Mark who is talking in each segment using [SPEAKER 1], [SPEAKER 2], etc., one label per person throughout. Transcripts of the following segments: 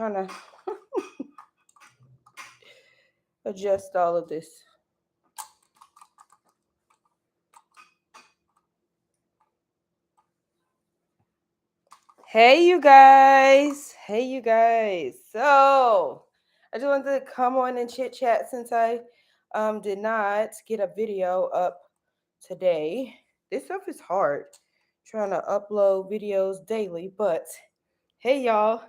[SPEAKER 1] trying to adjust all of this. Hey, you guys. Hey, you guys. So, I just wanted to come on and chit chat since I did not get a video up today. This stuff is hard trying to upload videos daily, but hey, y'all.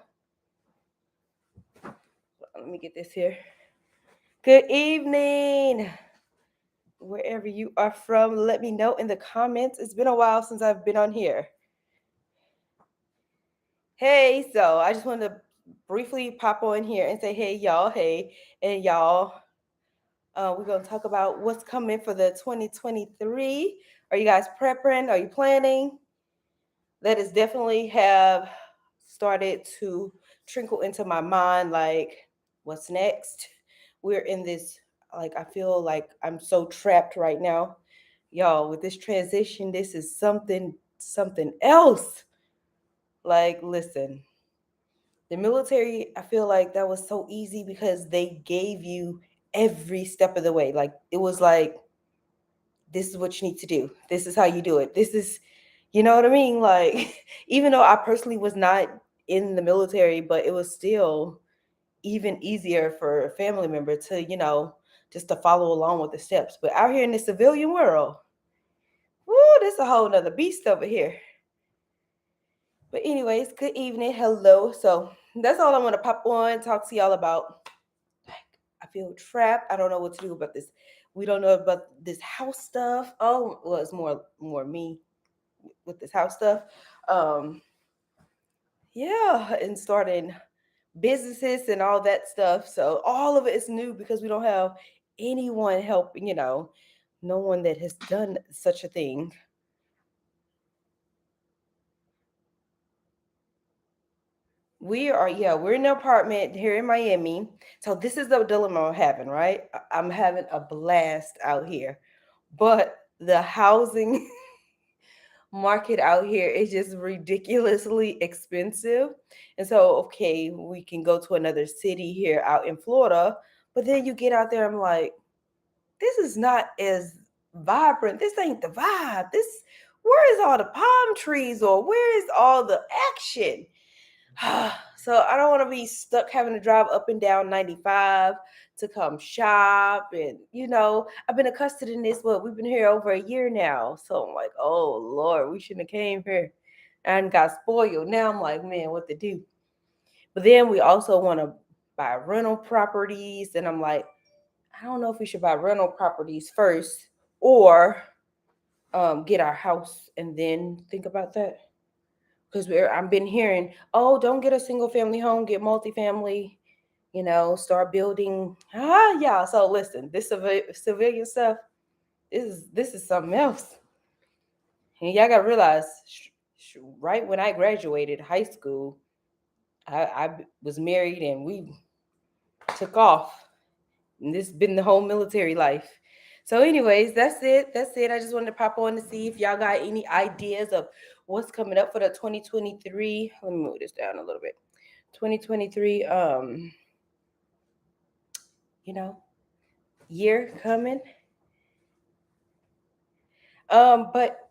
[SPEAKER 1] Let me get this here. Good evening. Wherever you are from, let me know in the comments. It's been a while since I've been on here. Hey, so I just wanted to briefly pop on here and say, hey, y'all, hey, and y'all. We're going to talk about what's coming for the 2023. Are you guys prepping? Are you planning? That is definitely have started to trickle into my mind, like, what's next? We're in this, like, I feel like I'm so trapped right now. Y'all, with this transition, this is something else. Like, listen, the military, I feel like that was so easy because they gave you every step of the way. Like, it was like, this is what you need to do. This is how you do it. This is, you know what I mean? Like, even though I personally was not in the military, but it was still even easier for a family member to, just to follow along with the steps. But out here in the civilian world, woo, this a whole nother beast over here. But anyways, good evening. Hello. So that's all I want to pop on, talk to y'all about. Like, I feel trapped. I don't know what to do about this. We don't know about this house stuff. Oh, well, it's more me with this house stuff. Yeah, and starting businesses and all that stuff. So all of it is new because we don't have anyone helping, no one that has done such a thing. We're in an apartment here in Miami. So this is the dilemma I'm having, right? I'm having a blast out here. But the housing market out here is just ridiculously expensive. And so, okay, we can go to another city here out in Florida, but then you get out there, I'm like, this is not as vibrant. This ain't the vibe. Where is all the palm trees or where is all the action? So I don't want to be stuck having to drive up and down 95 to come shop. And, I've been accustomed in this, we've been here over a year now. So I'm like, oh, Lord, we shouldn't have came here and got spoiled. Now I'm like, man, what to do? But then we also want to buy rental properties. And I'm like, I don't know if we should buy rental properties first or get our house and then think about that. Because I've been hearing, oh, don't get a single family home, get multifamily, start building. Yeah. So listen, this civilian stuff this is something else. And y'all gotta realize, right when I graduated high school, I was married and we took off. And this has been the whole military life. So, anyways, that's it. That's it. I just wanted to pop on to see if y'all got any ideas of what's coming up for the 2023. Let me move this down a little bit. 2023, you know, year coming. But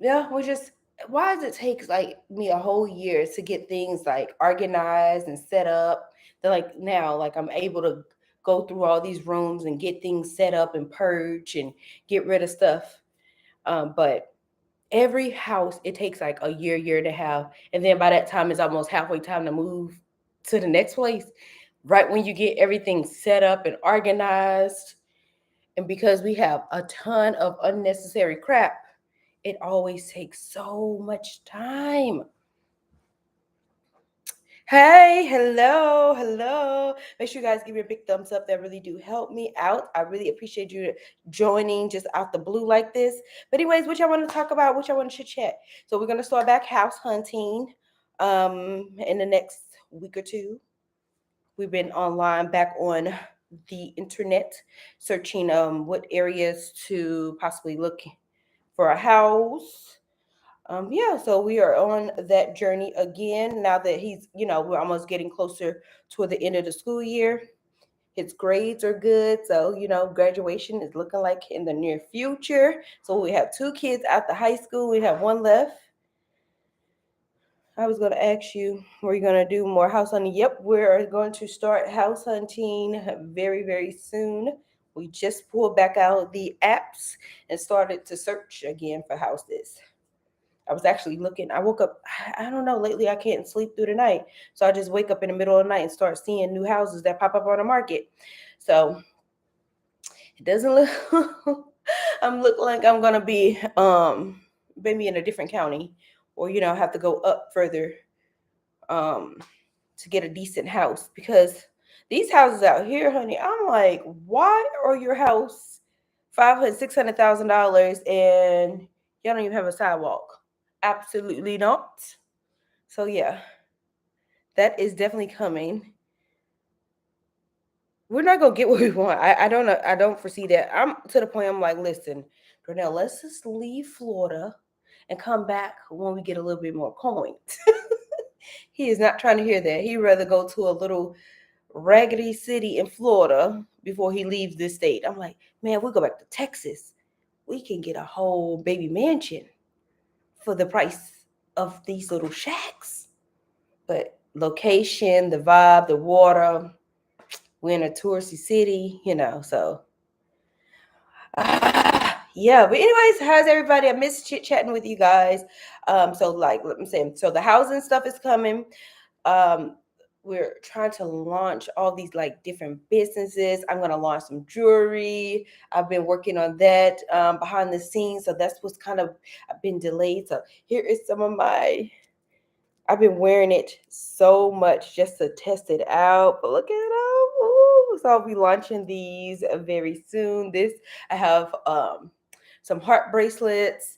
[SPEAKER 1] yeah, we just why does it take like me a whole year to get things like organized and set up? That like now, like I'm able to go through all these rooms and get things set up and purge and get rid of stuff. But every house it takes like a year and a half, and then by that time it's almost halfway time to move to the next place. Right when you get everything set up and organized, and because we have a ton of unnecessary crap, it always takes so much time. Hey, hello, hello. Make sure you guys give me a big thumbs up. That really do help me out. I really appreciate you joining just out the blue like this. But anyways, what y'all want to talk about? What y'all want to chit chat? So we're gonna start back house hunting in the next week or two. We've been online back on the internet searching what areas to possibly look for a house. Yeah, so we are on that journey again now that we're almost getting closer toward the end of the school year. His grades are good, so graduation is looking like in the near future. So we have two kids out the high school. We have one left. I was going to ask you, were you going to do more house hunting? Yep, we're going to start house hunting very, very soon. We just pulled back out the apps and started to search again for houses. I was actually looking. I woke up. I don't know. Lately, I can't sleep through the night, so I just wake up in the middle of the night and start seeing new houses that pop up on the market. So it doesn't look. I'm looking like I'm gonna be maybe in a different county, or have to go up further um to get a decent house because these houses out here, honey. I'm like, why are your house $500,000, $600,000 and y'all don't even have a sidewalk? Absolutely not. So yeah, that is definitely coming. We're not gonna get what we want. I don't know. I don't foresee that. I'm to the point. I'm like, listen, Darnell, let's just leave Florida and come back when we get a little bit more coins. He is not trying to hear that. He'd rather go to a little raggedy city in Florida before he leaves this state. I'm like, man, we go back to Texas. We can get a whole baby mansion for the price of these little shacks. But location, the vibe, the water, we're in a touristy city, so yeah. But anyways, how's everybody? I miss chit chatting with you guys. So like let me say, so the housing stuff is coming. Um, we're trying to launch all these like different businesses. I'm gonna launch some jewelry. I've been working on that behind the scenes, so that's what's kind of been delayed. So here is some of my. I've been wearing it so much just to test it out. But look at them. Ooh. So I'll be launching these very soon. This I have some heart bracelets.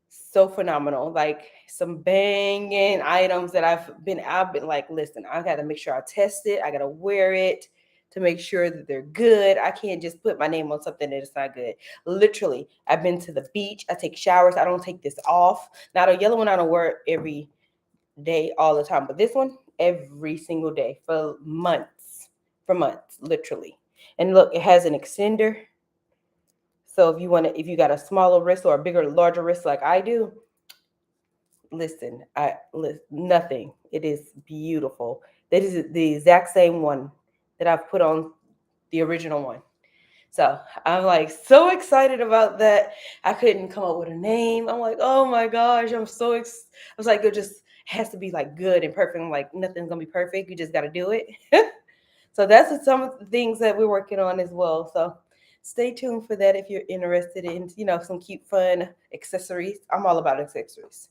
[SPEAKER 1] So phenomenal. Like some banging items that I've been like, listen, I gotta make sure I test it. I gotta wear it to make sure that they're good. I can't just put my name on something that is not good. Literally, I've been to the beach. I take showers. I don't take this off. Now the yellow one I don't wear every day all the time, but this one every single day for months, literally. And look, it has an extender. So if you got a smaller wrist or a bigger, larger wrist like I do, listen, nothing. It is beautiful. That is the exact same one that I've put on the original one. So I'm like so excited about that. I couldn't come up with a name. I'm like, oh my gosh, I was like, it just has to be like good and perfect. I'm like, nothing's gonna be perfect. You just got to do it. So that's some of the things that we're working on as well. So stay tuned for that if you're interested in, some cute, fun accessories. I'm all about accessories.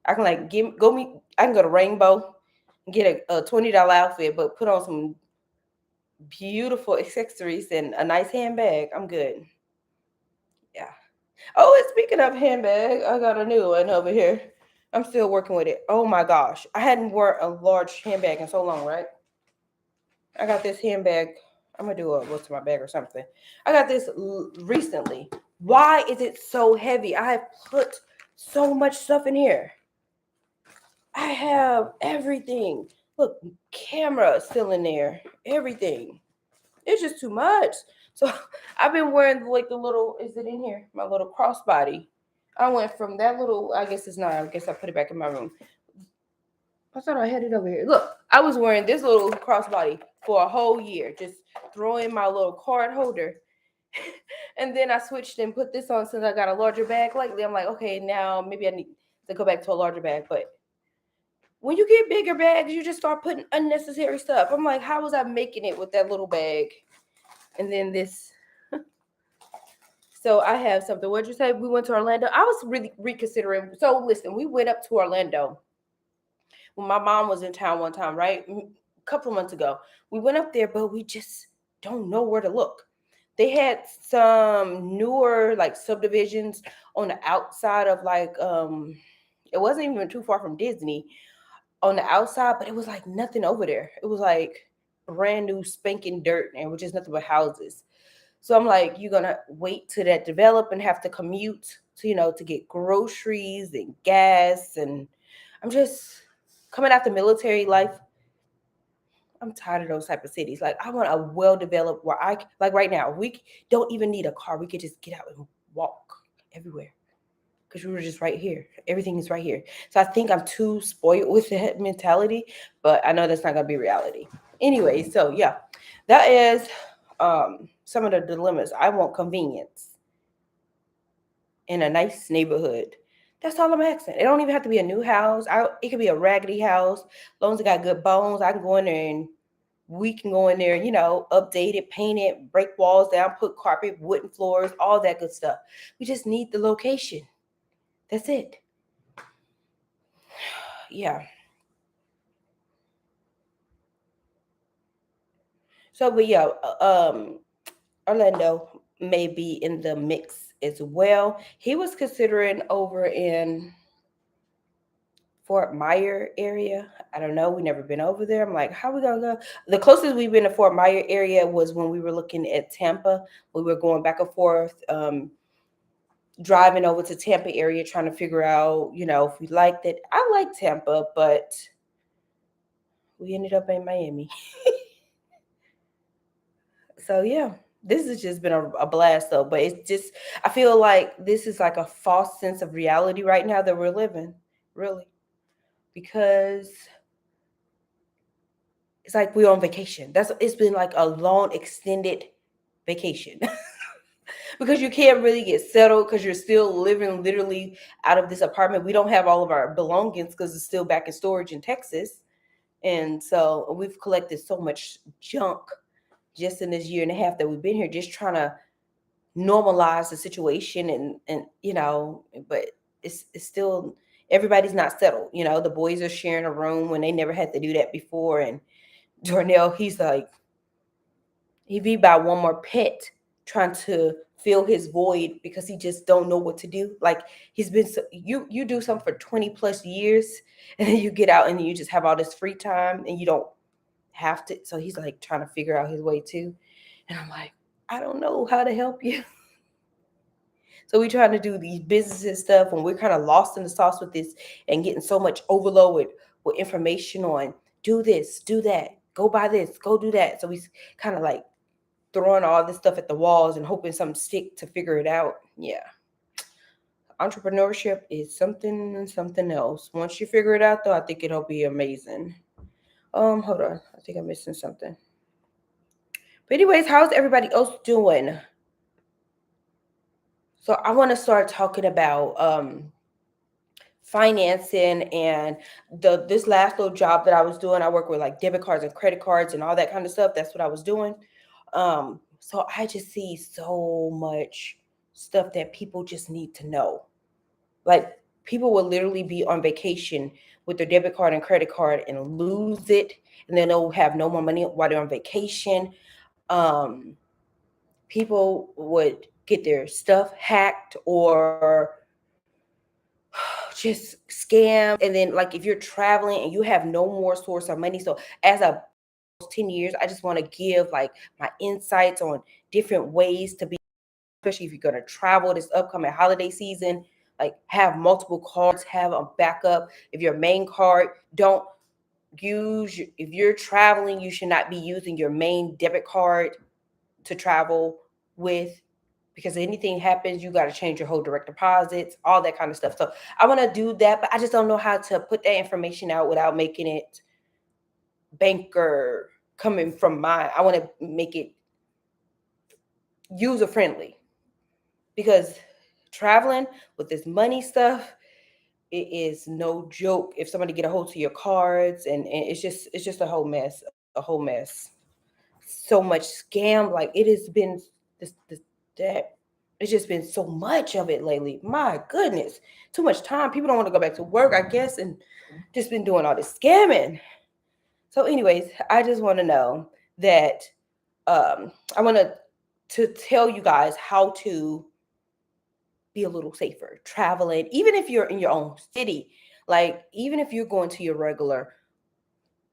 [SPEAKER 1] I can like I can go to Rainbow and get a $20 outfit, but put on some beautiful accessories and a nice handbag. I'm good. Yeah. Oh, and speaking of handbag, I got a new one over here. I'm still working with it. Oh my gosh. I hadn't worn a large handbag in so long, right? I got this handbag. I'm gonna do a what's in my bag or something. I got this recently. Why is it so heavy? I have put so much stuff in here. I have everything. Look, camera still in there. Everything. It's just too much. So I've been wearing like the little, is it in here? My little crossbody. I went from that little, I guess it's not, I guess I put it back in my room. I thought I had it over here. Look, I was wearing this little crossbody for a whole year, just throwing my little card holder. And then I switched and put this on since I got a larger bag lately. I'm like, okay, now maybe I need to go back to a larger bag. But when you get bigger bags, you just start putting unnecessary stuff. I'm like, how was I making it with that little bag? And then this. So I have something. What'd you say? We went to Orlando. I was really reconsidering. So listen, we went up to Orlando when my mom was in town one time, right? A couple of months ago. We went up there, but we just don't know where to look. They had some newer like subdivisions on the outside of like it wasn't even too far from Disney on the outside, but it was like nothing over there. It was like brand new spanking dirt and it was just nothing but houses. So I'm like, you're gonna wait till that develop and have to commute to, to get groceries and gas. And I'm just coming out the military life. I'm tired of those type of cities. Like I want a well developed where like right now we don't even need a car. We could just get out and walk everywhere because we were just right here. Everything is right here. So I think I'm too spoiled with that mentality, but I know that's not gonna be reality. Anyway, so yeah, that is some of the dilemmas. I want convenience in a nice neighborhood. That's all I'm asking. It don't even have to be a new house. It could be a raggedy house. As long as it got good bones, I can go in there and we can go in there, update it, paint it, break walls down, put carpet, wooden floors, all that good stuff. We just need the location. That's it. Yeah. So, but yeah, Orlando may be in the mix as well. He was considering over in Fort Myer area. I don't know. We never been over there. I'm like, how we gonna go? The closest we've been to Fort Myer area was when we were looking at Tampa. We were going back and forth, driving over to Tampa area, trying to figure out, if we liked it. I like Tampa, but we ended up in Miami. So yeah, this has just been a blast though. But it's just, I feel like this is like a false sense of reality right now that we're living, really, because it's like we're on vacation. It's been like a long extended vacation. Because you can't really get settled because you're still living literally out of this apartment. We don't have all of our belongings because it's still back in storage in Texas. And so we've collected so much junk just in this year and a half that we've been here, just trying to normalize the situation and but it's still, everybody's not settled. The boys are sharing a room when they never had to do that before. And Darnell, he's like, he be by one more pet trying to fill his void because he just don't know what to do. Like he's been so, you do something for 20 plus years and then you get out and you just have all this free time and you don't have to. So he's like trying to figure out his way too. And I'm like, I don't know how to help you. So we trying to do these businesses stuff and we're kind of lost in the sauce with this and getting so much overload with information on do this, do that, go buy this, go do that. So we kind of like throwing all this stuff at the walls and hoping something stick to figure it out. Yeah. Entrepreneurship is something else. Once you figure it out though, I think it'll be amazing. Hold on. I think I'm missing something. But anyways, how's everybody else doing? So I want to start talking about financing and this last little job that I was doing. I work with like debit cards and credit cards and all that kind of stuff. That's what I was doing. So I just see so much stuff that people just need to know. Like people will literally be on vacation with their debit card and credit card and lose it, and then they'll have no more money while they're on vacation. Um, People would get their stuff hacked or just scammed. And then like if you're traveling and you have no more source of money. So as a 10 years, I just want to give like my insights on different ways to be, especially if you're going to travel this upcoming holiday season. Like have multiple cards, have a backup. If your main card, don't use, if you're traveling, you should not be using your main debit card to travel with, because if anything happens, you got to change your whole direct deposits, all that kind of stuff. So I want to do that, but I just don't know how to put that information out without making it banker coming from my, I want to make it user friendly, because traveling with this money stuff, it is no joke. If somebody get a hold of your cards, and it's just a whole mess, a whole mess. So much scam, like it has been this that it's just been so much of it lately. My goodness, too much time. People don't want to go back to work, I guess, and just been doing all this scamming. So, anyways, I just want to know that I want to tell you guys how to be a little safer traveling, even if you're in your own city. Like, even if you're going to your regular,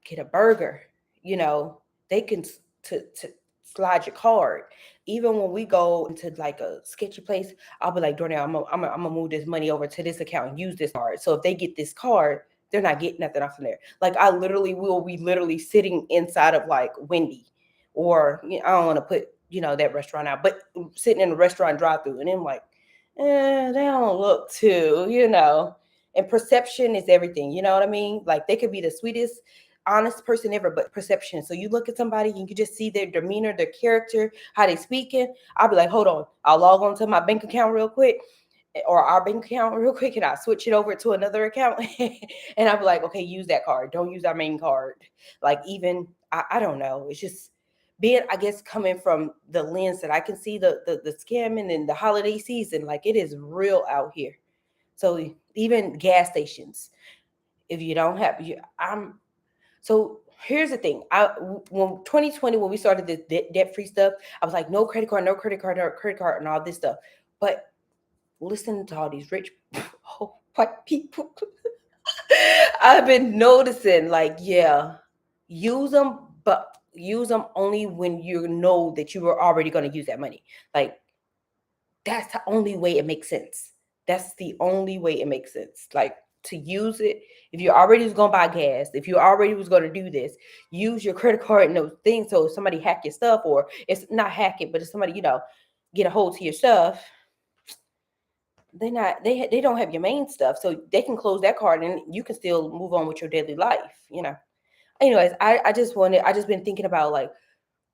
[SPEAKER 1] get a burger, you know, they can to slide your card. Even when we go into like a sketchy place, I'll be like, Dornell, I'm gonna move this money over to this account and use this card. So if they get this card, they're not getting nothing off from there. Like I literally will be literally sitting inside of like Wendy, or I don't want to put that restaurant out, but sitting in a restaurant drive through, and I'm like, they don't look too. And perception is everything. You know what I mean? Like they could be the sweetest, honest person ever, but perception. So you look at somebody and you just see their demeanor, their character, how they speaking. I'll be like, hold on, I'll log on to my bank account real quick, or our bank account real quick, and I'll switch it over to another account. And I'll be like, okay, use that card. Don't use our main card. Like even I don't know. It's just being, I guess, coming from the lens that I can see the scamming and the holiday season. Like it is real out here. So even gas stations, if you don't have you, so here's the thing. When 2020, when we started this debt free stuff, I was like, no credit card, no credit card, no credit card, and all this stuff. But listen to all these rich white people. I've been noticing, like, yeah, use them, but use them only when you know that you were already going to use that money. Like, that's the only way it makes sense. That's the only way it makes sense. Like, to use it, if you already was going to buy gas, if you already was going to do this, use your credit card and those things. So if somebody hack your stuff, or it's not hack it, but if somebody, get a hold to your stuff, they don't have your main stuff, so they can close that card and you can still move on with your daily life. Anyways, I just been thinking about, like,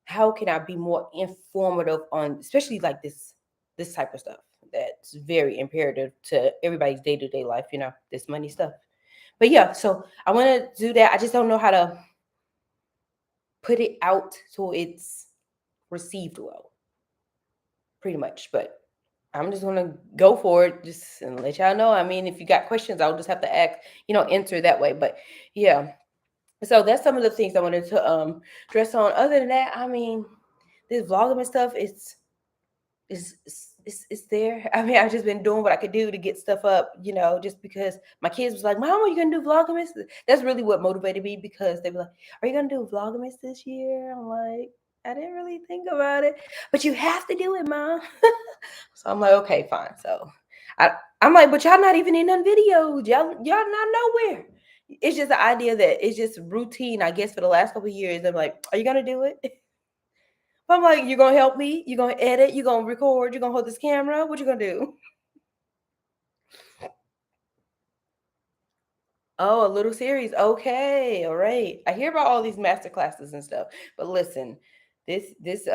[SPEAKER 1] how can I be more informative on, especially like this type of stuff that's very imperative to everybody's day-to-day life, this money stuff. But yeah, so I want to do that. I just don't know how to put it out so it's received well, pretty much. But I'm just gonna go for it, just and let y'all know. I mean, if you got questions, I'll just have to ask, answer that way. But yeah, so that's some of the things I wanted to dress on. Other than that, I mean, this vlogging and stuff is there. I mean, I've just been doing what I could do to get stuff up, just because my kids was like, Mom, are you gonna do vlogmas? That's really what motivated me, because they were like, are you gonna do vlogmas this year? I'm like, I didn't really think about it, but you have to do it, Mom. So I'm like, okay, fine. So I'm like, but y'all not even in on videos. Y'all not nowhere. It's just the idea that it's just routine, I guess, for the last couple of years. I'm like, are you gonna do it? I'm like, you're gonna help me? You're gonna edit? You're gonna record? You're gonna hold this camera? What you gonna do? Oh, a little series. Okay, all right. I hear about all these master classes and stuff, but listen, this this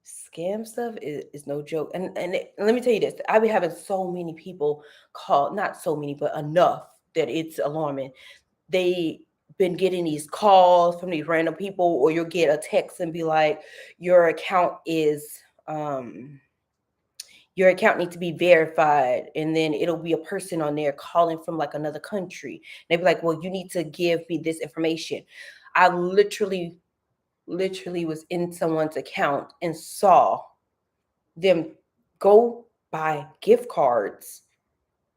[SPEAKER 1] scam stuff is no joke. And let me tell you this: I've been having so many people call, not so many, but enough that it's alarming. They been getting these calls from these random people, or you'll get a text and be like, your account is your account needs to be verified, and then it'll be a person on there calling from like another country. They'd be like, well, you need to give me this information. I literally was in someone's account and saw them go buy gift cards.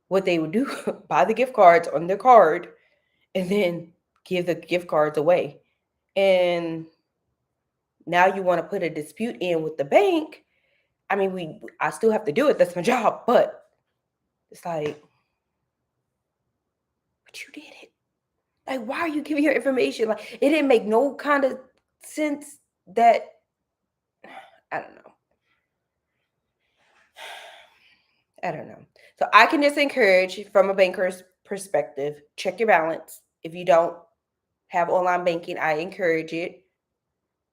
[SPEAKER 1] What they would do, buy the gift cards on their card and then give the gift cards away. And now you want to put a dispute in with the bank. I mean, I still have to do it. That's my job. But it's like, but you did it. Like, why are you giving your information? Like, it didn't make no kind of sense that, I don't know. I don't know. So I can just encourage, from a banker's perspective, check your balance. If you don't have online banking, I encourage it,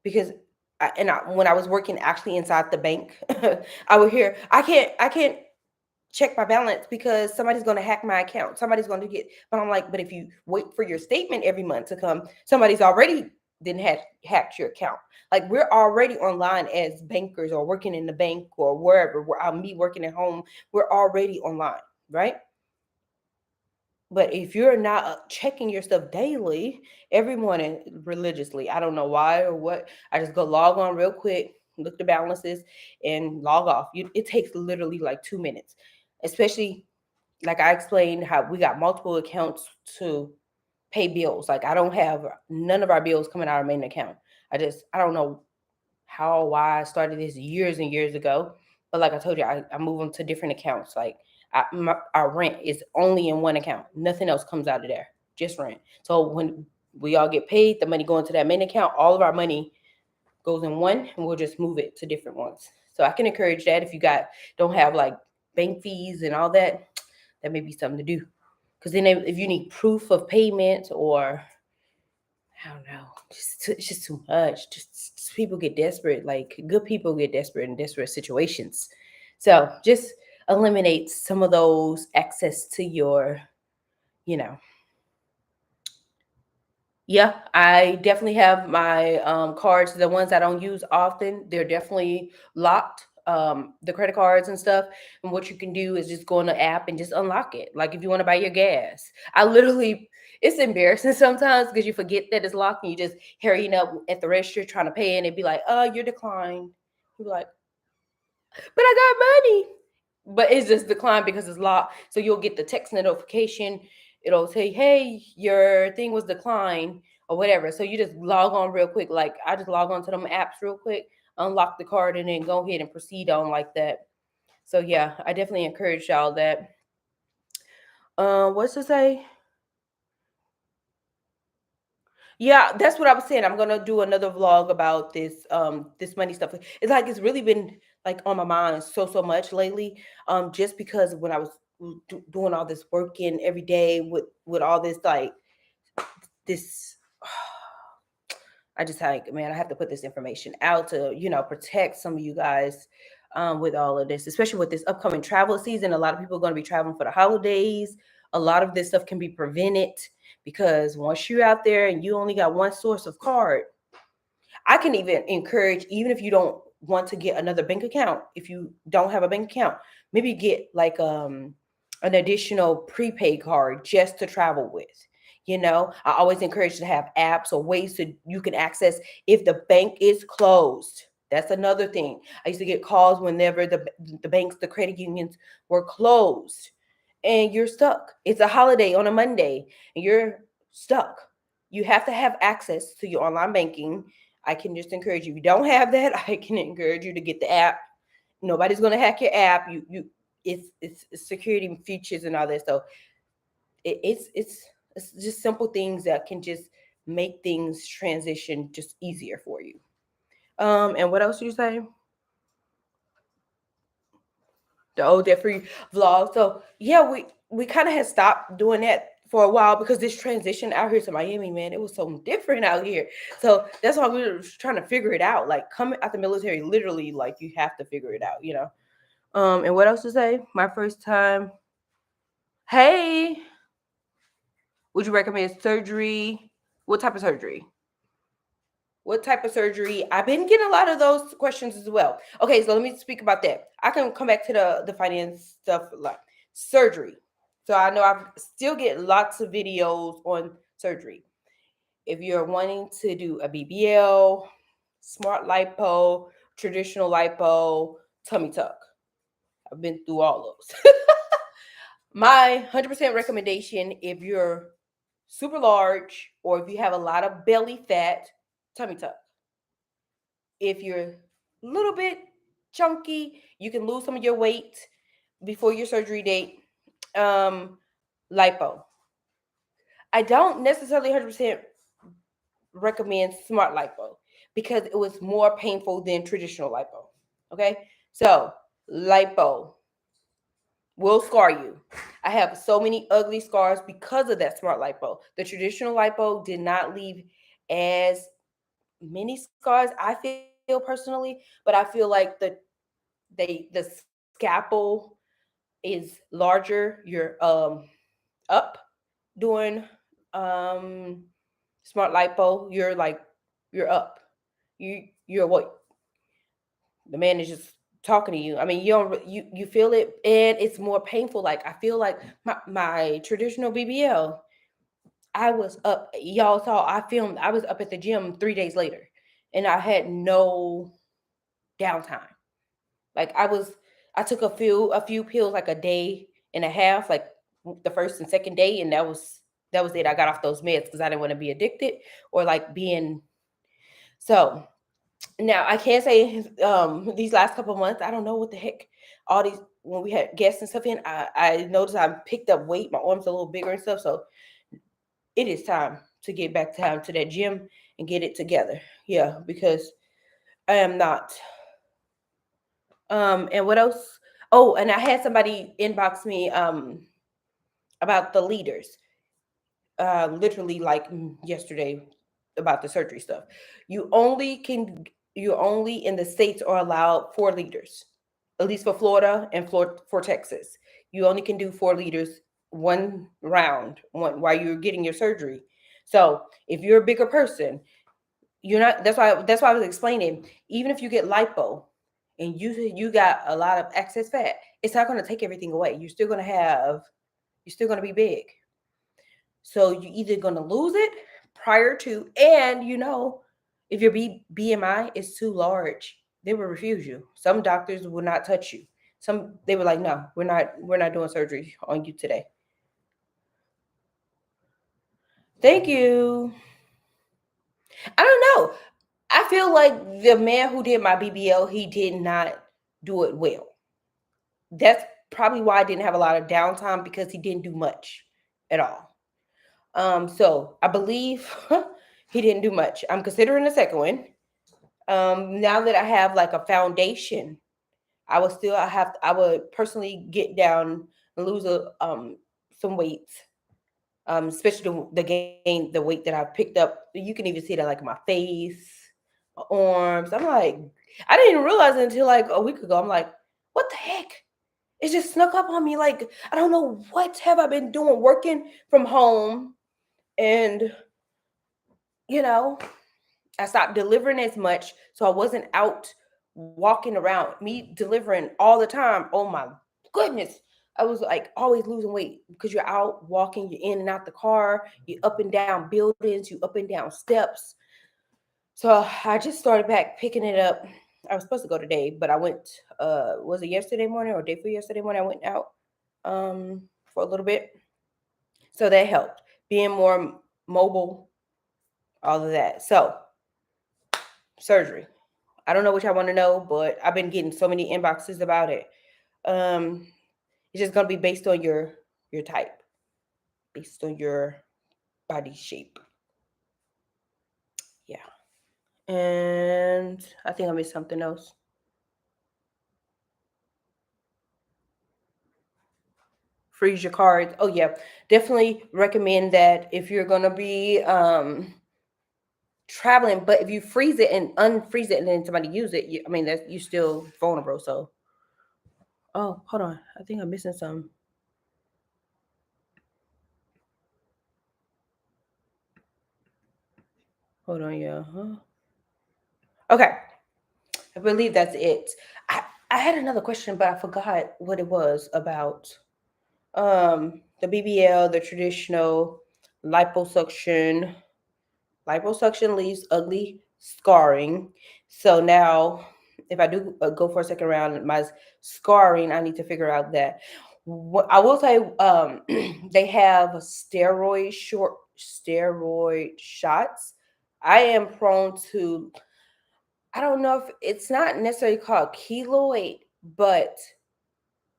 [SPEAKER 1] because when I was working actually inside the bank, I would hear, I can't check my balance because somebody's going to hack my account. Somebody's going to get, but I'm like, but if you wait for your statement every month to come, somebody's already didn't have hacked your account. Like, we're already online as bankers, or working in the bank, or wherever. Me working at home, we're already online, right? But if you're not checking your stuff daily, every morning religiously, I don't know why or what, I just go log on real quick, look the balances, and log off. It takes literally like 2 minutes, especially like I explained how we got multiple accounts to pay bills. Like I don't have none of our bills coming out of our main account. I don't know how why I started this years and years ago. But like I told you, I move them to different accounts. Like our rent is only in one account. Nothing else comes out of there. Just rent. So when we all get paid, the money going to that main account, all of our money goes in one, and we'll just move it to different ones. So I can encourage that if you got don't have like bank fees and all that, that may be something to do. Because then if you need proof of payment or I don't know, it's just too much. Just people get desperate. Like good people get desperate in desperate situations. So just eliminate some of those access to your, you know, yeah, I definitely have my cards. The ones I don't use often, they're definitely locked. The credit cards and stuff. And what you can do is just go on the app and just unlock it. Like if you want to buy your gas, I literally, it's embarrassing sometimes because you forget that it's locked and you just hurrying up at the register trying to pay and it'd be like, you're declined. You're like, but I got money. But it's just declined because it's locked. So you'll get the text notification. It'll say, hey, your thing was declined or whatever. So you just log on real quick. Like I just log on to them apps real quick, unlock the card, and then go ahead and proceed on like that. So yeah, I definitely encourage y'all that. What's to say? Yeah, that's what I was saying. I'm gonna do another vlog about this money stuff. It's like it's really been like on my mind so much lately. Just because when I was doing all this working every day with all this like this I just like, man, I have to put this information out to, protect some of you guys with all of this, especially with this upcoming travel season. A lot of people are going to be traveling for the holidays. A lot of this stuff can be prevented because once you're out there and you only got one source of card, I can even encourage, even if you don't want to get another bank account, if you don't have a bank account, maybe get like an additional prepaid card just to travel with. I always encourage to have apps or ways to you can access if the bank is closed. That's another thing. I used to get calls whenever the banks, the credit unions were closed and you're stuck. It's a holiday on a Monday and you're stuck. You have to have access to your online banking. I can just encourage you. If you don't have that, I can encourage you to get the app. Nobody's going to hack your app. It's security features and all that. So it's just simple things that can just make things transition just easier for you. And what else do you say? The old debt free vlog. So yeah, we kind of had stopped doing that for a while because this transition out here to Miami, man, it was so different out here. So that's why we were trying to figure it out. Like coming out the military, literally, like you have to figure it out. And what else to say? My first time. Hey, would you recommend surgery? What type of surgery? What type of surgery? I've been getting a lot of those questions as well. Okay, so let me speak about that. I can come back to the finance stuff like surgery. So I know I still get lots of videos on surgery. If you're wanting to do a BBL, smart lipo, traditional lipo, tummy tuck, I've been through all those. My 100% recommendation if you're super large or if you have a lot of belly fat, tummy tuck. If you're a little bit chunky, you can lose some of your weight before your surgery date. Lipo. I don't necessarily 100% recommend smart lipo because it was more painful than traditional lipo. Okay, so lipo will scar you. I have so many ugly scars because of that smart lipo. The traditional lipo did not leave as many scars, I feel personally, but I feel like the scalpel is larger. You're up doing um smart lipo. You're up. You're what the man is just talking to you. I mean, you feel it, and it's more painful. Like I feel like my traditional BBL. I was up. Y'all saw I filmed. I was up at the gym 3 days later, and I had no downtime. Like I took a few pills like a day and a half, like the first and second day, and that was That was it. I got off those meds because I didn't want to be addicted or like being so. Now I can't say these last couple of months. I don't know what the heck. All these when we had guests and stuff in, I noticed I picked up weight. My arms are a little bigger and stuff. So it is time to get back time to that gym and get it together. Yeah, because I am not. And what else? Oh, and I had somebody inbox me about the leaders. Literally like yesterday about the surgery stuff. You only can you only in the states are allowed 4 liters, at least for Florida and for Texas. You only can do 4 liters one round while you're getting your surgery. So if you're a bigger person, you're not. That's why I was explaining. Even if you get lipo, and you got a lot of excess fat, it's not going to take everything away. You're still going to be big. So you're either going to lose it prior to, and if your BMI is too large, they will refuse you. Some doctors will not touch you. Some they were like, no, we're not doing surgery on you today. Thank you. I don't know. I feel like the man who did my BBL, he did not do it well. That's probably why I didn't have a lot of downtime because he didn't do much at all. So I believe he didn't do much. I'm considering a second one. Now that I have like a foundation, I would personally get down and lose some weight. Especially the weight that I picked up. You can even see that like my face, my arms. I'm like, I didn't even realize it until like a week ago. I'm like, what the heck? It just snuck up on me. Like, I don't know what have I been doing, working from home, and you know, I stopped delivering as much, so I wasn't out walking around. Me delivering all the time. Oh my goodness. I was like always losing weight because you're out walking, you're in and out the car, you up and down buildings, you up and down steps. So I just started back picking it up. I was supposed to go today, but I went was it yesterday morning or day for yesterday morning? I went out for a little bit. So that helped. Being more mobile, all of that. So surgery. I don't know what y'all want to know, but I've been getting so many inboxes about it. Um, it's just gonna be based on your type, based on your body shape. Yeah. And I think I missed something else. Freeze your cards. Oh yeah, definitely recommend that if you're gonna be traveling. But if you freeze it and unfreeze it and then somebody use it, I mean that's you still vulnerable. So oh, hold on, I think I'm missing some. Hold on, yeah. Huh? Okay, I believe that's it. I had another question, but I forgot what it was about. The BBL, the traditional liposuction. Liposuction leaves ugly scarring. So now, if I do go for a second round, my scarring, I need to figure out that. What I will say, they have steroid shots. I am prone to. I don't know if it's not necessarily called keloid, but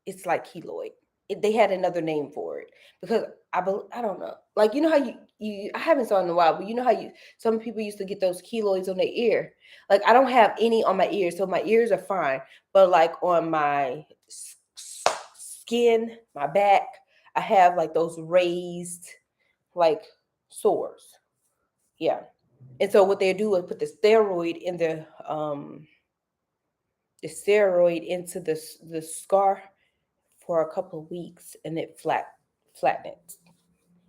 [SPEAKER 1] it's like keloid. They had another name for it because I don't know. Like how you I haven't saw it in a while, but how you some people used to get those keloids on their ear. Like I don't have any on my ears, so my ears are fine. But like on my skin, my back, I have like those raised like sores. Yeah. And so what they do is put the steroid into the scar for a couple of weeks and it flatten it.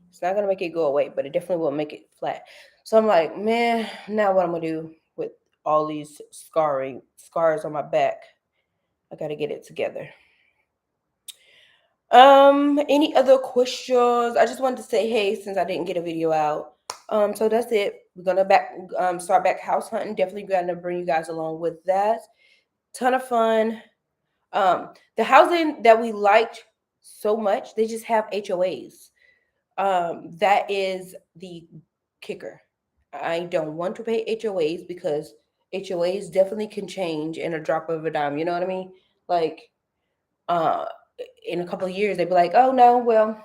[SPEAKER 1] It's not gonna make it go away, but it definitely will make it flat. So I'm like, man, now what I'm gonna do with all these scars on my back? I gotta get it together. Any other questions? I just wanted to say hey since I didn't get a video out. So that's it. We're gonna start back house hunting. Definitely gonna bring you guys along with that. Ton of fun. The housing that we liked so much, they just have HOAs. That is the kicker. I don't want to pay HOAs because HOAs definitely can change in a drop of a dime. You know what I mean? Like, uh, in a couple of years, they'd be like, "Oh no, well,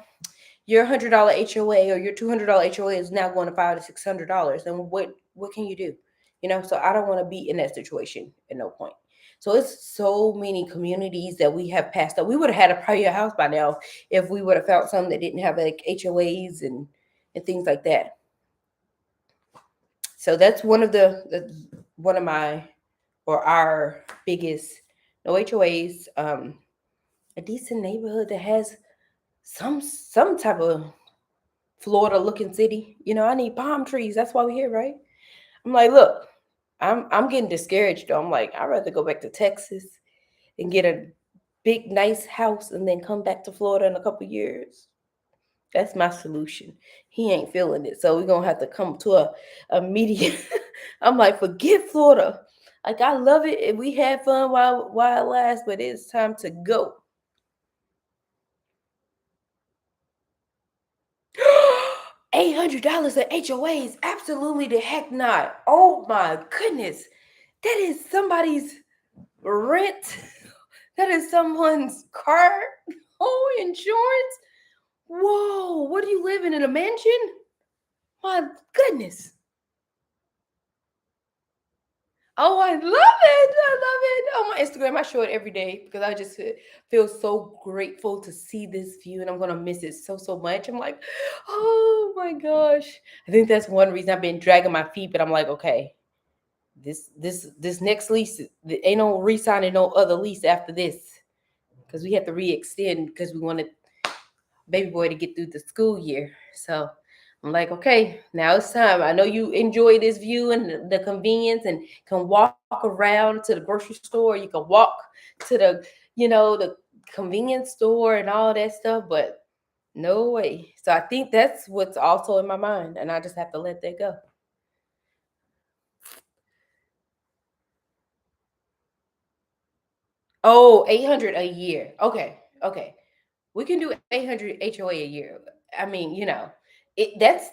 [SPEAKER 1] your $100 HOA or your $200 HOA is now going to $500 to $600." And what can you do? So I don't want to be in that situation at no point. So it's so many communities that we have passed up. We would have had a private house by now if we would have found some that didn't have like HOAs and things like that. So that's one of my or our biggest no HOAs. A decent neighborhood that has some type of Florida looking city. I need palm trees. That's why we're here, right? I'm like, look, I'm getting discouraged though. I'm like, I'd rather go back to Texas and get a big nice house and then come back to Florida in a couple years. That's my solution. He ain't feeling it. So we're gonna have to come to a median. I'm like, forget Florida. Like I love it and we had fun while it lasts, but it's time to go. $800 at HOAs? Absolutely the heck not. Oh my goodness. That is somebody's rent. That is someone's car. Oh, insurance. Whoa, what are you living in a mansion? My goodness. Oh, I love it. I love it. On my Instagram, I show it every day because I just feel so grateful to see this view and I'm going to miss it so much. I'm like, oh my gosh. I think that's one reason I've been dragging my feet, but I'm like, okay, this next lease, ain't no re-signing no other lease after this because we have to re-extend because we wanted baby boy to get through the school year. So I'm like, okay, now it's time. I know you enjoy this view and the convenience and can walk around to the grocery store. You can walk to the convenience store and all that stuff, but no way. So I think that's what's also in my mind, and I just have to let that go. Oh, 800 a year. Okay. Okay. We can do 800 HOA a year. I mean, that's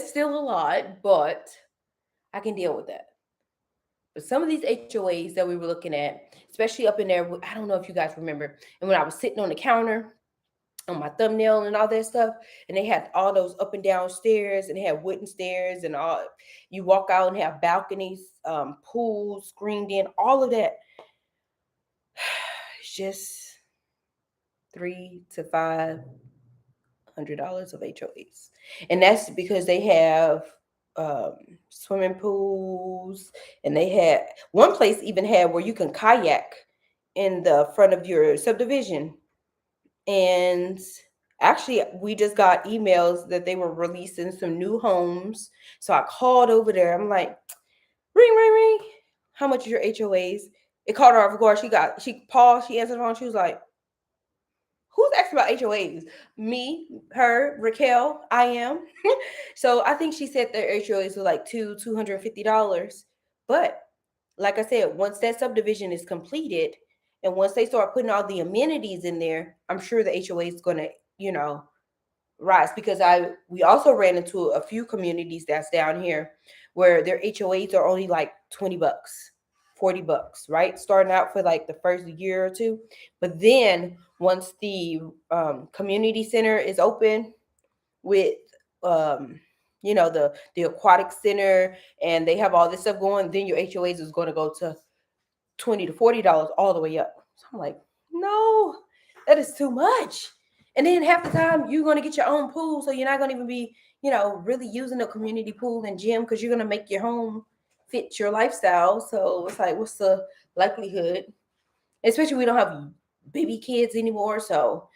[SPEAKER 1] still a lot, but I can deal with that. But some of these HOAs that we were looking at, especially up in there, I don't know if you guys remember, and when I was sitting on the counter on my thumbnail and all that stuff, and they had all those up and down stairs, and they had wooden stairs, and all. You walk out and have balconies, pools screened in, all of that. It's just 3 to 5 $100 of HOAs, and that's because they have um, swimming pools, and they had one place even had where you can kayak in the front of your subdivision. And actually, we just got emails that they were releasing some new homes. So I called over there. I'm like, ring, ring, ring. How much is your HOAs? It caught her off guard. She paused. She answered the phone. She was like, who's asking about HOAs? Me, her, Raquel, I am. So I think she said their HOAs were like $250. But like I said, once that subdivision is completed and once they start putting all the amenities in there, I'm sure the HOA is gonna, you know, rise because we also ran into a few communities that's down here where their HOAs are only like $20, $40, right? Starting out for like the first year or two. But then once the community center is open with um the aquatic center and they have all this stuff going, then your HOAs is going to go to $20 to $40 all the way up. So I'm like, no, that is too much. And then half the time you're going to get your own pool, so you're not going to even be really using a community pool and gym because you're going to make your home fit your lifestyle. So it's like, what's the likelihood? Especially we don't have baby kids anymore, so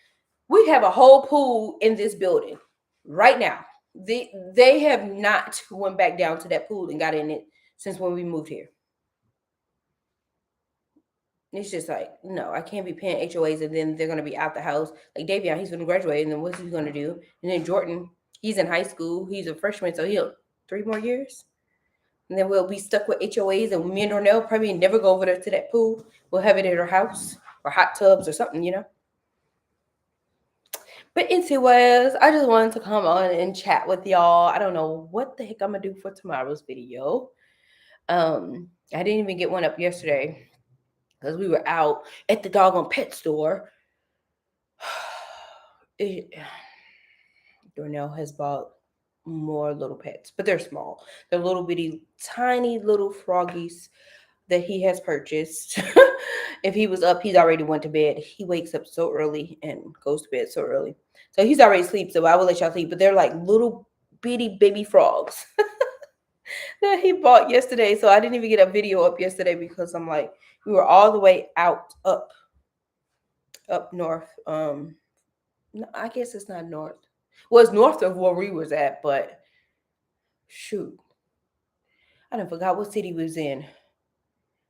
[SPEAKER 1] we have a whole pool in this building right now. They have not went back down to that pool and got in it since when we moved here. It's just like, no, I can't be paying HOAs and then they're gonna be out the house. Like Davion, he's gonna graduate, and then what's he gonna do? And then Jordan, he's in high school, he's a freshman, so he'll 3 more years. And then we'll be stuck with HOAs, and me and Ornell probably never go over there to that pool. We'll have it at our house or hot tubs or something. But anyways, I just wanted to come on and chat with y'all. I don't know what the heck I'm gonna do for tomorrow's video. I didn't even get one up yesterday because we were out at the doggone pet store. It, Darnell has bought more little pets, but they're small. They're little bitty, tiny little froggies that he has purchased. If he was up, he's already went to bed. He wakes up so early and goes to bed so early. So he's already asleep, so I will let y'all sleep. But they're like little bitty baby frogs that he bought yesterday. So I didn't even get a video up yesterday because I'm like, we were all the way out up north. No, I guess it's not north. Well, it's north of where we was at, but shoot, I done forgot what city we was in.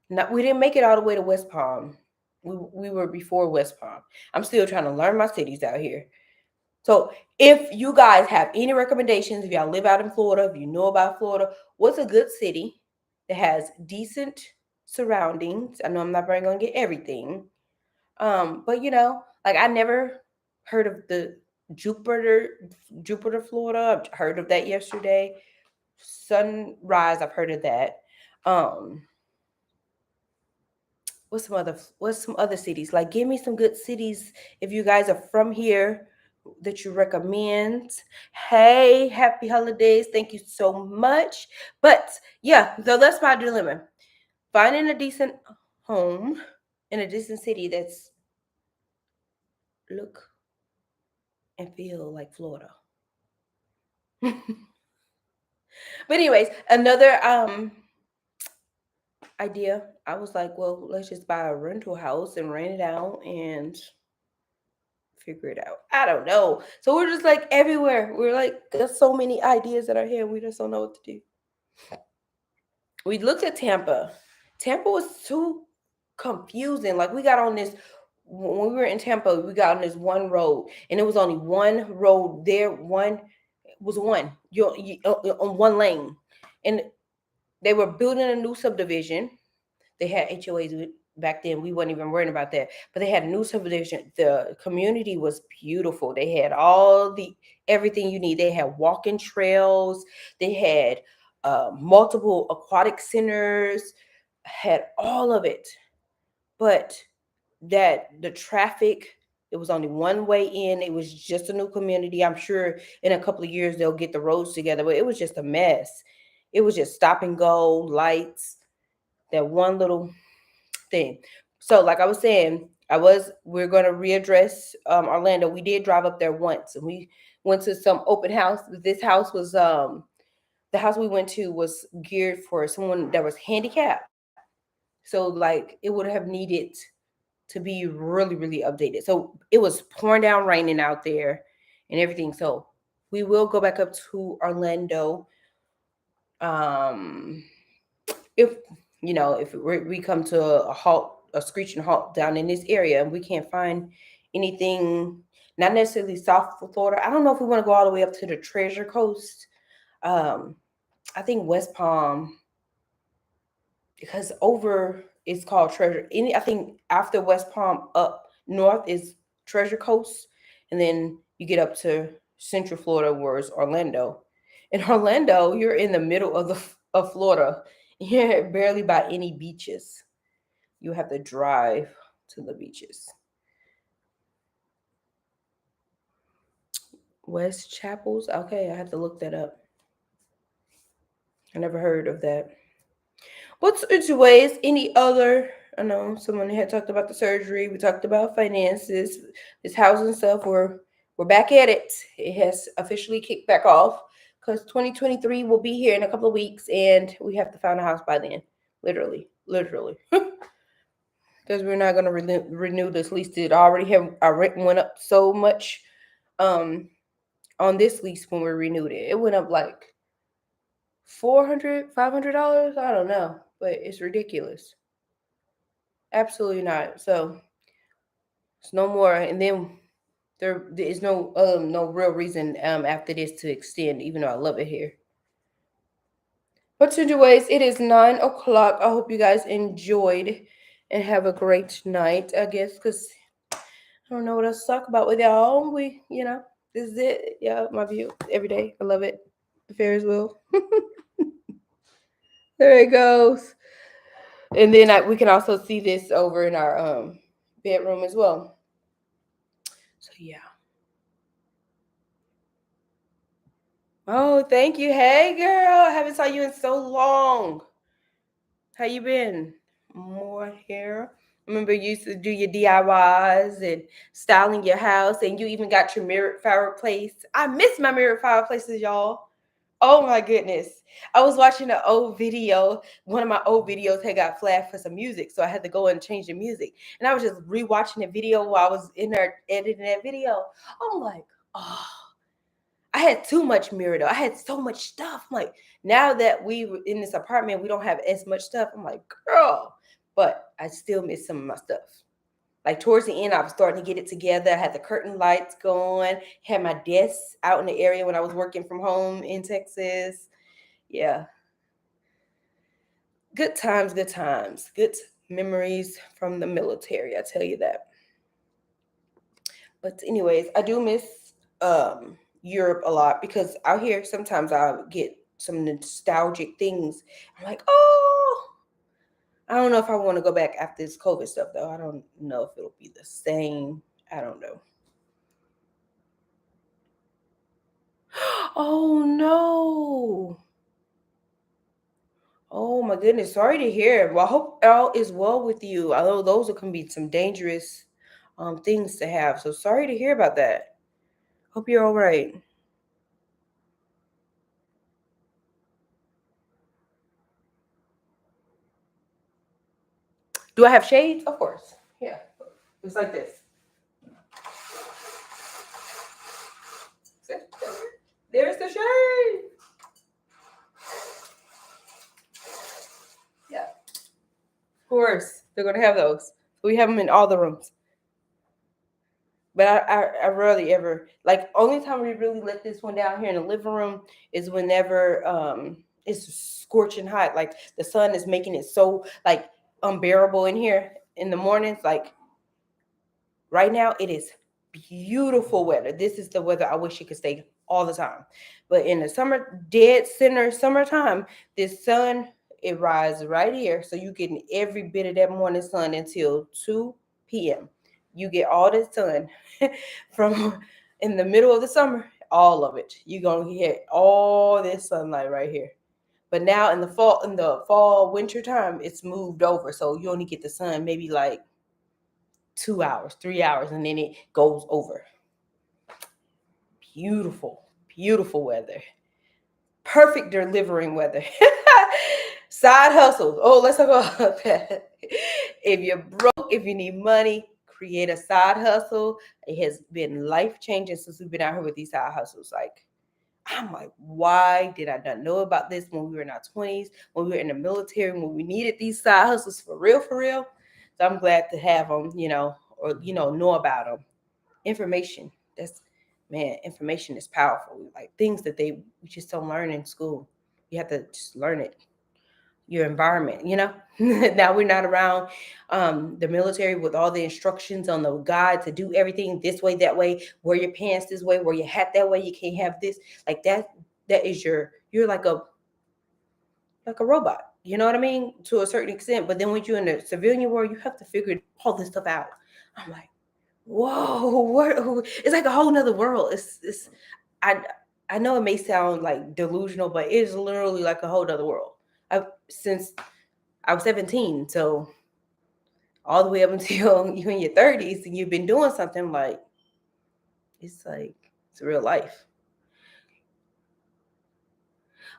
[SPEAKER 1] Not, we didn't make it all the way to West Palm. We were before West Palm. I'm still trying to learn my cities out here. So if you guys have any recommendations, if y'all live out in Florida, if you know about Florida, what's a good city that has decent surroundings? I know I'm not probably gonna get everything. But like I never heard of the Jupiter, Jupiter, Florida. I've heard of that yesterday. Sunrise, I've heard of that. Um, what's some other cities? Like give me some good cities if you guys are from here that you recommend. Hey, happy holidays. Thank you so much. But yeah, so that's my dilemma. Finding a decent home in a decent city that's look and feel like Florida. But anyways, another idea. I was like, well, let's just buy a rental house and rent it out and figure it out. I don't know. So we're just like everywhere. We're like, there's so many ideas in our head. We just don't know what to do. We looked at Tampa. Tampa was too confusing. Like we got on this when we were in Tampa, we got on this one road, and it was only one road there. One was one on one lane, and they were building a new subdivision. They had HOAs back then. We weren't even worrying about that, but they had a new subdivision. The community was beautiful. They had all the everything you need. They had walking trails. They had multiple aquatic centers. Had all of it, but that the traffic. It was only one way in. It was just a new community. I'm sure in a couple of years they'll get the roads together, but it was just a mess. It was just stop and go lights. That one little thing. So, like I was saying, we're gonna readdress Orlando. We did drive up there once, and we went to some open house. This house was the house we went to was geared for someone that was handicapped. So, like, it would have needed to be really, really updated. So it was pouring down, raining out there, and everything. So we will go back up to Orlando. Um, if if we come to a halt, a screeching halt down in this area, and we can't find anything, not necessarily South Florida. I don't know if we want to go all the way up to the Treasure Coast. Um, I think West Palm, because over it's called Treasure. I think after West Palm up north is Treasure Coast, and then you get up to Central Florida, where it's Orlando. In Orlando, you're in the middle of Florida. You're barely by any beaches. You have to drive to the beaches. West Chapels. Okay, I have to look that up. I never heard of that. What's ways? Any other? I know someone had talked about the surgery. We talked about finances, this housing stuff. We're back at it. It has officially kicked back off because 2023 will be here in a couple of weeks, and we have to find a house by then. Literally, literally, because we're not gonna renew this lease. It already have our rent went up so much, um, on this lease when we renewed it. It went up like 400, $500. I don't know, but it's ridiculous. Absolutely not. So it's no more. And then there is no real reason after this to extend, even though I love it here. But anyways, it is 9 o'clock. I hope you guys enjoyed and have a great night. I guess because I don't know what else to talk about with y'all. This is it. Yeah, my view every day. I love it. The Ferris wheel. There it goes. And then we can also see this over in our bedroom as well. So yeah. Oh, thank you. Hey, girl. I haven't saw you in so long. How you been? More here. Remember, you used to do your DIYs and styling your house, and you even got your mirrored fireplace. I miss my mirrored fireplaces, y'all. Oh my goodness. I was watching an old video. One of my old videos had got flagged for some music, so I had to go and change the music. And I was just rewatching the video while I was in there editing that video. I'm like, oh, I had too much mirror though. I had so much stuff. I'm like, now that we were in this apartment, we don't have as much stuff. I'm like, girl, but I still miss some of my stuff. Like towards the end, I was starting to get it together. I had the curtain lights going, had my desk out in the area when I was working from home in Texas. Yeah, good times, good times, good memories from the military. I tell you that. But anyways, I do miss Europe a lot because out here sometimes I get some nostalgic things. I'm like, oh, I don't know if I want to go back after this COVID stuff though. I don't know if it'll be the same. I don't know. Oh no. Oh my goodness. Sorry to hear. Well, I hope all is well with you. Although those can be some dangerous things to have. So sorry to hear about that. Hope you're all right. Do I have shades? Of course. Yeah. It's like this. There's the shade. Yeah. Of course. They're gonna have those. We have them in all the rooms. But I rarely ever like only time we really let this one down here in the living room is whenever it's scorching hot. Like the sun is making it so like unbearable in here in the mornings. Like right now it is beautiful weather. This is the weather I wish it could stay all the time. But in the summer, dead center summertime, this sun it rises right here. So you getting every bit of that morning sun until 2 p.m. You get all the sun from in the middle of the summer, all of it. You're gonna get all this sunlight right here. But now in the fall winter time, it's moved over. So you only get the sun maybe like 2 hours, 3 hours, and then it goes over. Beautiful, beautiful weather. Perfect delivering weather. Side hustles. Oh, let's talk about that. If you're broke, if you need money, create a side hustle. It has been life changing since we've been out here with these side hustles. Like, I'm like, why did I not know about this when we were in our 20s, when we were in the military, when we needed these side hustles for real, for real? So I'm glad to have them, or, know about them. Information. That's, man, information is powerful. Like things that we just don't learn in school. You have to just learn it. Your environment. Now we're not around the military with all the instructions on the guide to do everything this way, that way, wear your pants this way, wear your hat that way, you can't have this. Like that is you're like a robot. You know what I mean? To a certain extent. But then when you're in the civilian world, you have to figure all this stuff out. I'm like, whoa, it's like a whole nother world. I I know it may sound like delusional, but it is literally like a whole nother world. Since I was 17, so all the way up until you in your 30s and you've been doing something like it's real life.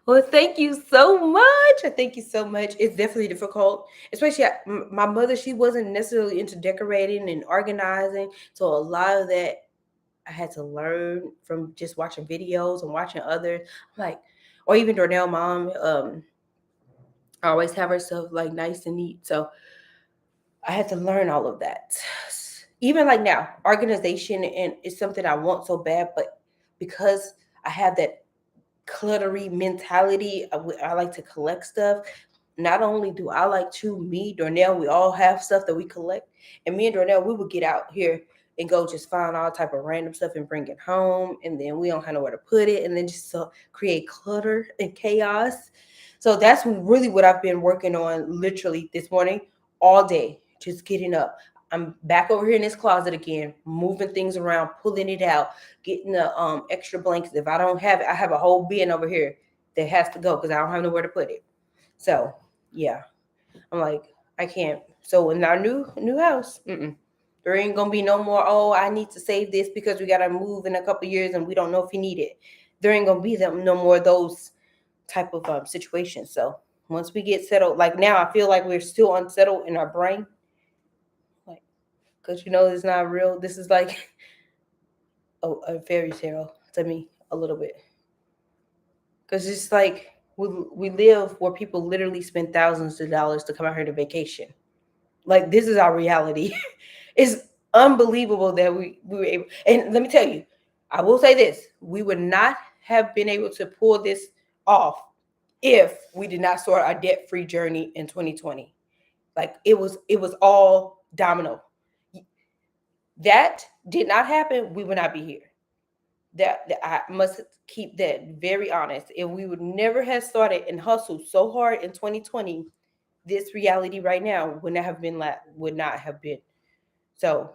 [SPEAKER 1] Well, thank you so much. I thank you so much. It's definitely difficult, especially my mother. She wasn't necessarily into decorating and organizing, so a lot of that I had to learn from just watching videos and watching others. Like, or even Dornell mom. I always have her stuff like nice and neat, so I had to learn all of that. Even like now, organization and is something I want so bad, but because I have that cluttery mentality, I like to collect stuff. Not only do I like to, me, Dornell, we all have stuff that we collect. And me and Dornell, we would get out here. and go just find all type of random stuff and bring it home, and then we don't have nowhere to put it, and then just so create clutter and chaos. So that's really what I've been working on literally this morning all day, just getting up. I'm back over here in this closet again, moving things around, pulling it out, getting the extra blankets. If I don't have it, I have a whole bin over here that has to go because I don't have nowhere to put it. So yeah, I'm like, I can't. So in our new house, there ain't gonna be no more. Oh, I need to save this because we gotta move in a couple years and we don't know if you need it. There ain't gonna be them no more of those type of situations. So once we get settled, like now, I feel like we're still unsettled in our brain, like because it's not real. This is like a fairy tale to me a little bit because it's like we live where people literally spend thousands of dollars to come out here to vacation. Like this is our reality. It's unbelievable that we were able. And let me tell you, I will say this: we would not have been able to pull this off if we did not start our debt free journey in 2020. Like it was all domino. That did not happen. We would not be here. That I must keep that very honest. If we would never have started and hustled so hard in 2020, this reality right now would not have been. So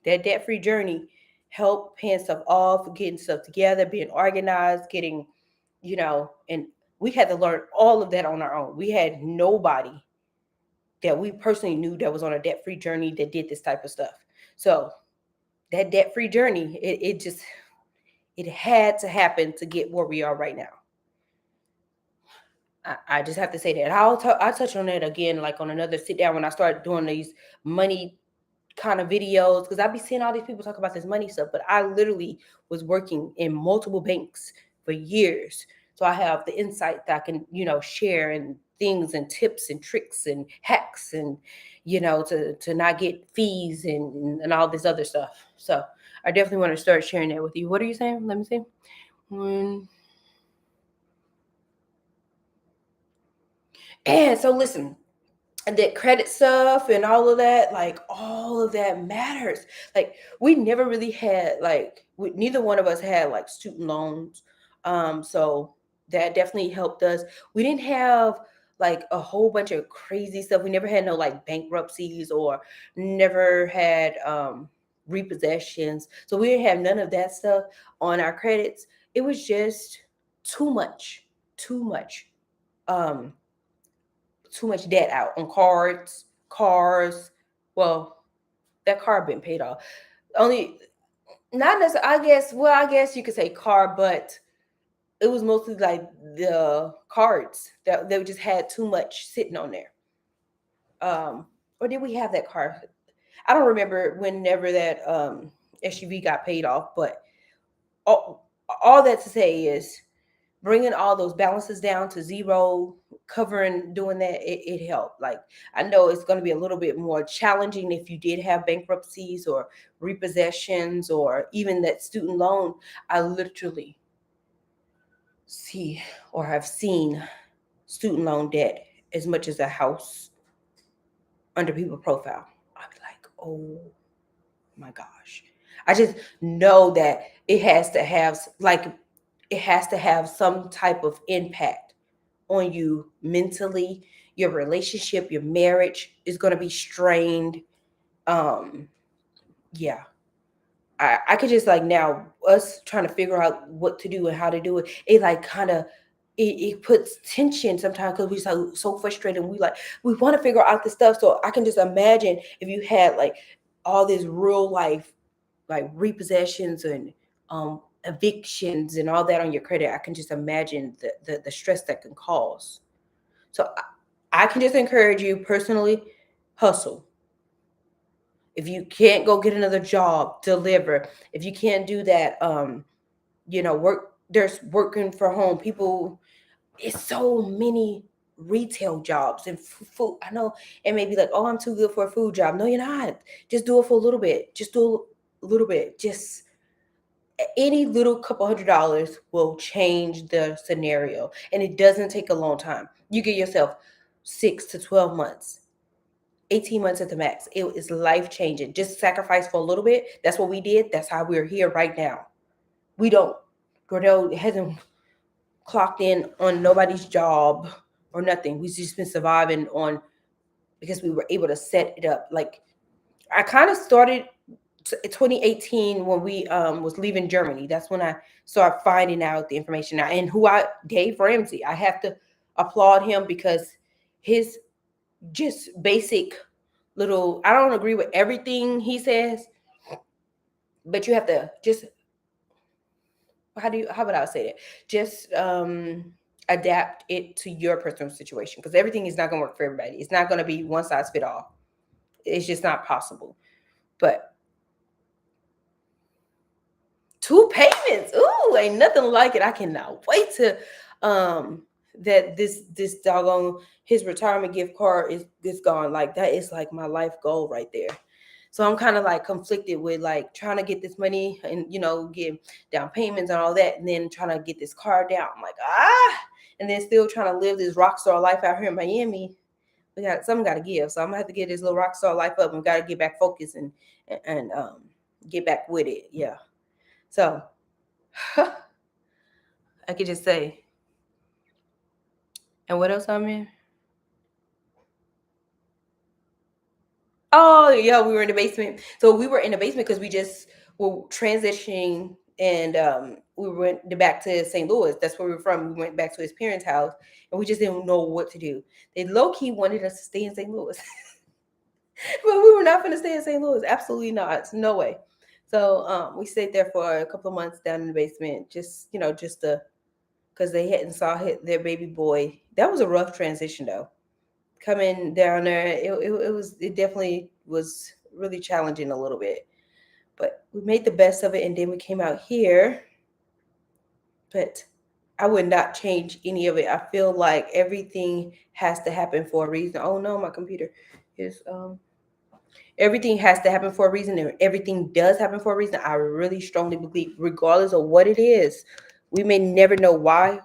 [SPEAKER 1] that debt free journey help paying stuff off, getting stuff together, being organized, getting, and we had to learn all of that on our own. We had nobody that we personally knew that was on a debt free journey that did this type of stuff. So that debt free journey, it just it had to happen to get where we are right now. I just have to say that. I'll touch on that again, like on another sit down when I start doing these money kind of videos, because I be seeing all these people talk about this money stuff, but I literally was working in multiple banks for years. So I have the insight that I can, share and things and tips and tricks and hacks and, to not get fees and all this other stuff. So I definitely want to start sharing that with you. What are you saying? Let me see. And so listen, that credit stuff and all of that, like all of that matters. Like we never really had neither one of us had like student loans. So that definitely helped us. We didn't have like a whole bunch of crazy stuff. We never had no like bankruptcies or never had repossessions. So we didn't have none of that stuff on our credits. It was just too much, too much. Um, too much debt out on cars. Well, that car been paid off. Only not necessarily. I guess. Well, I guess you could say car, but it was mostly like the cards that they just had too much sitting on there. Or did we have that car? I don't remember whenever that SUV got paid off, but all that to say is bringing all those balances down to zero, covering doing that, it helped. Like I know it's going to be a little bit more challenging if you did have bankruptcies or repossessions or even that student loan. I literally see or have seen student loan debt as much as a house under people's profile. I'd be like, oh my gosh. I just know that it has to have some type of impact on you mentally. Your relationship, your marriage is going to be strained. um yeah, I could just like now us trying to figure out what to do and how to do it, it like kind of it puts tension sometimes because we're so frustrated and we want to figure out the stuff. So I can just imagine if you had like all this real life like repossessions and evictions and all that on your credit. I can just imagine the stress that can cause. So I can just encourage you personally, hustle. If you can't go get another job, deliver. If you can't do that, work. There's working for home. People, it's so many retail jobs and food. I know it may be like, oh, I'm too good for a food job. No, you're not. Just do it for a little bit. Just do a little bit. Just any little couple $100 will change the scenario, and it doesn't take a long time. You give yourself 6 to 12 months. 18 months at the max. It is life changing. Just sacrifice for a little bit. That's what we did. That's how we're here right now. We don't, Gordell hasn't clocked in on nobody's job or nothing. We've just been surviving on because we were able to set it up. Like I kind of started 2018 when we was leaving Germany. That's when I started finding out the information now. And who I Dave Ramsey, I have to applaud him because his just basic little, I don't agree with everything he says, but you have to just, how would I say that? Just adapt it to your personal situation because everything is not going to work for everybody. It's not going to be one size fit all. It's just not possible. But two payments. Ooh, ain't nothing like it. I cannot wait to that this doggone his retirement gift card is gone. Like that is like my life goal right there. So I'm kind of like conflicted with like trying to get this money and give down payments and all that, and then trying to get this car down. I'm like and then still trying to live this rock star life out here in Miami. We got something got to give, so I'm gonna have to get this little rock star life up and got to get back focused and get back with it. Yeah. So I could just say, and what else I'm in? Oh yeah, we were in the basement. So we were in the basement because we just were transitioning, and we went back to St. Louis. That's where we were from. We went back to his parents' house, and we just didn't know what to do. They low key wanted us to stay in St. Louis, but we were not going to stay in St. Louis. Absolutely not. No way. So we stayed there for a couple of months down in the basement, just just to because they hadn't saw their baby boy. That was a rough transition though. Coming down there, it definitely was really challenging a little bit, but we made the best of it, and then we came out here. But I would not change any of it. I feel like everything has to happen for a reason. Oh no, my computer is everything has to happen for a reason, and everything does happen for a reason. I really strongly believe, regardless of what it is, we may never know why.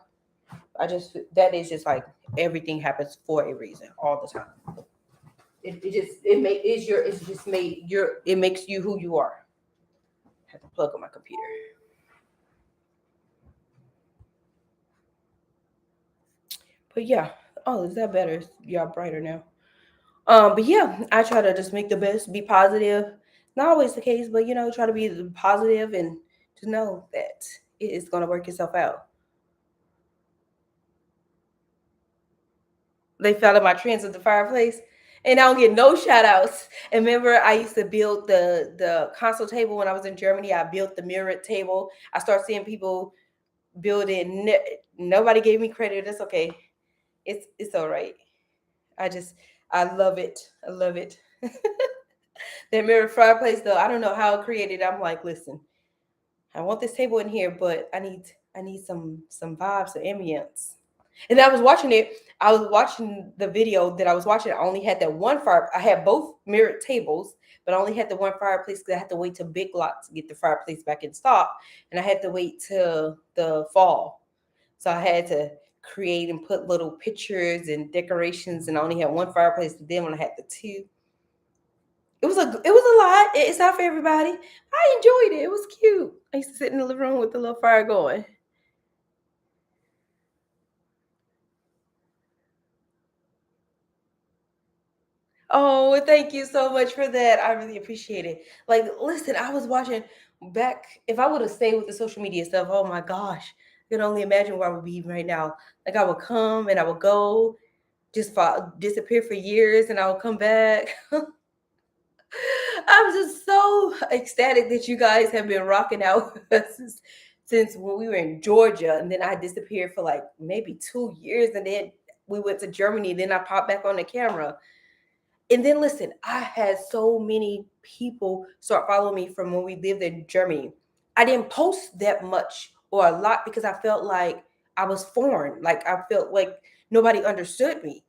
[SPEAKER 1] That is just like everything happens for a reason all the time. It just it make it's your it's just made your it makes you who you are. I have to plug on my computer. But yeah. Oh, is that better? Y'all brighter now. But yeah, I try to just make the best, be positive. Not always the case, but try to be positive and to know that it is gonna work itself out. They fell in my trends with the fireplace. And I don't get no shout outs. And remember, I used to build the console table when I was in Germany. I built the mirror table. I started seeing people build it. Nobody gave me credit. That's okay. It's all right. I just I love it. I love it. That mirror fireplace though, I don't know how it created. I'm like, listen, I want this table in here, but I need some vibes, some ambience. And I was watching it. I was watching the video that I was watching. I only had that one fire. I had both mirrored tables, but I only had the one fireplace because I had to wait till Big Lots to get the fireplace back in stock, and I had to wait till the fall. So I had to create and put little pictures and decorations, and I only had one fireplace. But then when I had the two, it was a lot. It's not for everybody. I enjoyed it. It was cute. I used to sit in the living room with the little fire going. Oh, well, thank you so much for that. I really appreciate it. Like, listen, I was watching back. If I would have stayed with the social media stuff, oh my gosh, I can only imagine where I would be right now. Like, I would come and I would go, just disappear for years, and I would come back. I'm just so ecstatic that you guys have been rocking out with us since when we were in Georgia, and then I disappeared for like maybe 2 years, and then we went to Germany. Then I popped back on the camera. And then listen, I had so many people start following me from when we lived in Germany. I didn't post that much or a lot because I felt like I was foreign. Like I felt like nobody understood me.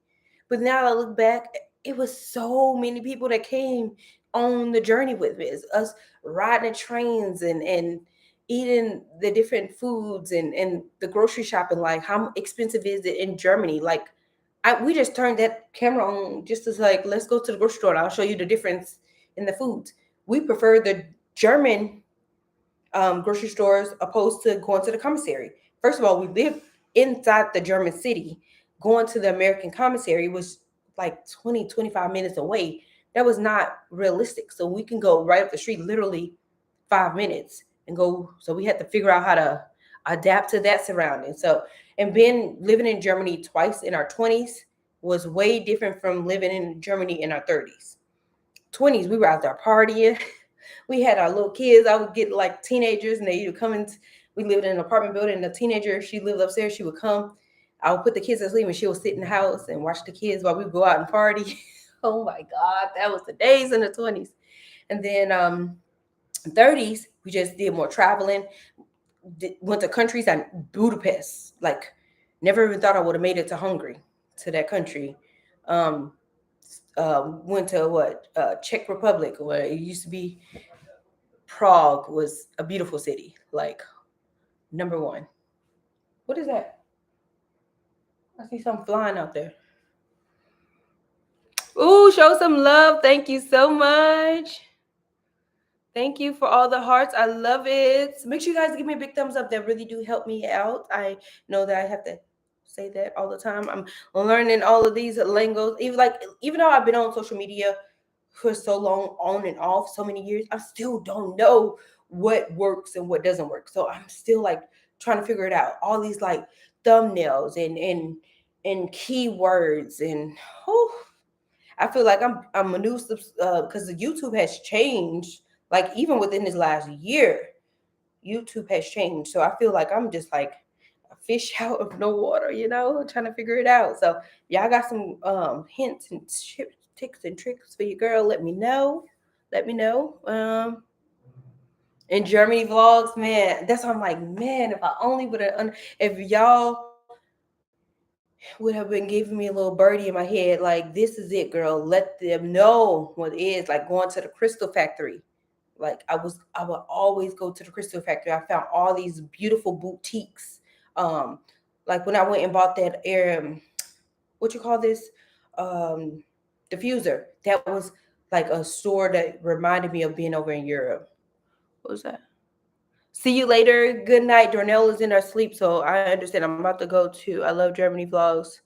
[SPEAKER 1] But now I look back, it was so many people that came on the journey with me. It's us riding the trains and eating the different foods and the grocery shopping. Like how expensive is it in Germany? Like we just turned that camera on just as like, let's go to the grocery store and I'll show you the difference in the foods. We prefer the German grocery stores opposed to going to the commissary. First of all, we live inside the German city. Going to the American commissary was like 20-25 minutes away. That was not realistic. So we can go right up the street, literally 5 minutes and go. So we had to figure out how to adapt to that surrounding. So, and being living in Germany twice in our 20s was way different from living in Germany in our 30s. 20s, we were out there partying. We had our little kids. I would get like teenagers and they would come in. We lived in an apartment building and a teenager, she lived upstairs. She would come. I would put the kids to sleep and she would sit in the house and watch the kids while we would go out and party. Oh my God, that was the days in the 20s. And then 30s, we just did more traveling. Went to countries and Budapest. Like, never even thought I would have made it to Hungary, to that country. Um, went to what Czech Republic, where it used to be. Prague was a beautiful city, like number one. What is that? I see something flying out there. Ooh, show some love. Thank you so much. Thank you for all the hearts. I love it. Make sure you guys give me a big thumbs up. That really do help me out. I know that I have to say that all the time. I'm learning all of these lingos. Even though I've been on social media for so long, on and off, so many years, I still don't know what works and what doesn't work. So I'm still like trying to figure it out. All these like thumbnails and keywords and oh, I feel like I'm a new because YouTube has changed. Like even within this last year, YouTube has changed. So I feel like I'm just like a fish out of no water, trying to figure it out. So y'all got some hints and tips and tricks for your girl. Let me know. Let me know. And Germany vlogs, man, that's why I'm like, man, if I only would have, if y'all would have been giving me a little birdie in my head, like, this is it, girl. Let them know what it is. Like going to the crystal factory. Like I would always go to the crystal factory. I found all these beautiful boutiques. Um, like when I went and bought that what you call this? Um, diffuser. That was like a store that reminded me of being over in Europe. What was that? See you later. Good night. Dornell is in her sleep, so I understand. I'm about to go to I Love Germany vlogs.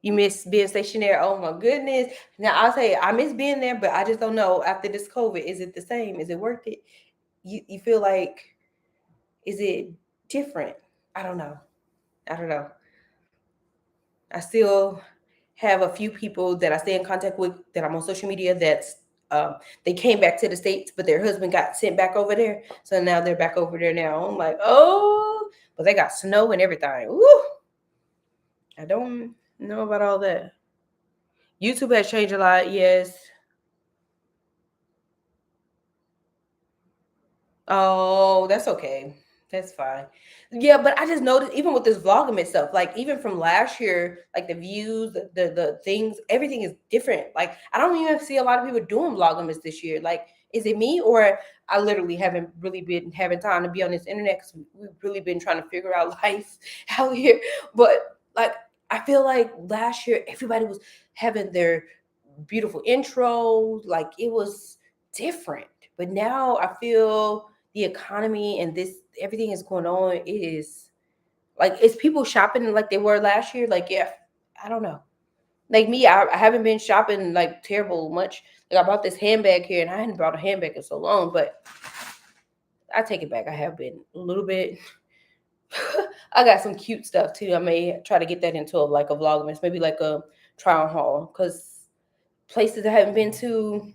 [SPEAKER 1] You miss being stationary. Oh my goodness. Now I'll say I miss being there, but I just don't know after this COVID, is it the same? Is it worth it? You feel like, is it different? I don't know. I don't know. I still have a few people that I stay in contact with that I'm on social media that's they came back to the States, but their husband got sent back over there. So now they're back over there now. I'm like, oh, but they got snow and everything. Ooh, I don't know about all that. YouTube has changed a lot, yes. Oh, that's okay. That's fine. Yeah, but I just noticed even with this vlogmas stuff, like even from last year, like the views, the things, everything is different. Like I don't even see a lot of people doing vlogmas this year. Like, is it me or I literally haven't really been having time to be on this internet because we've really been trying to figure out life out here. But like I feel like last year everybody was having their beautiful intros, like it was different. But now I feel the economy and this everything is going on, it is like, is people shopping like they were last year? Like, yeah, I don't know. Like me, I haven't been shopping like terrible much. Like I bought this handbag here and I hadn't bought a handbag in so long, but I take it back. I have been a little bit. I got some cute stuff too. I may try to get that into like a vlogmas, maybe like a trial haul, because places I haven't been to,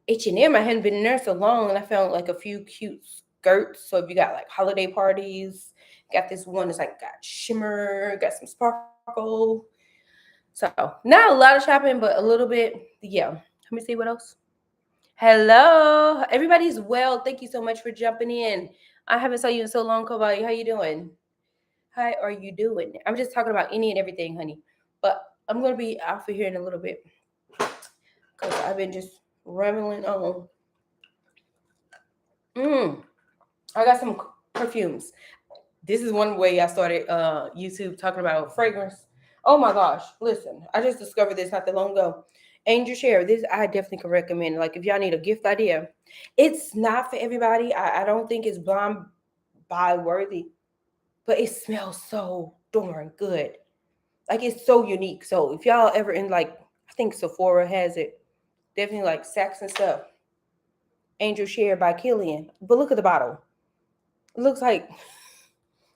[SPEAKER 1] H&M, I hadn't been in there so long, and I found like a few cute skirts. So if you got like holiday parties, got this one that's like got shimmer, got some sparkle. So not a lot of shopping, but a little bit. Yeah. Let me see what else. Hello, everybody's well. Thank you so much for jumping in. I haven't saw you in so long, Kobali. How you doing? How are you doing? I'm just talking about any and everything, honey. But I'm gonna be out for here in a little bit because I've been just rambling on. Mm. I got some perfumes. This is one way I started YouTube talking about fragrance. Oh my gosh, listen, I just discovered this not that long ago. Angel Share, this I definitely can recommend. Like if y'all need a gift idea, it's not for everybody. I don't think it's blind buy worthy, but it smells so darn good. Like it's so unique. So if y'all ever in like, I think Sephora has it, definitely like Saks and stuff. Angel Share by Killian. But look at the bottle. It looks like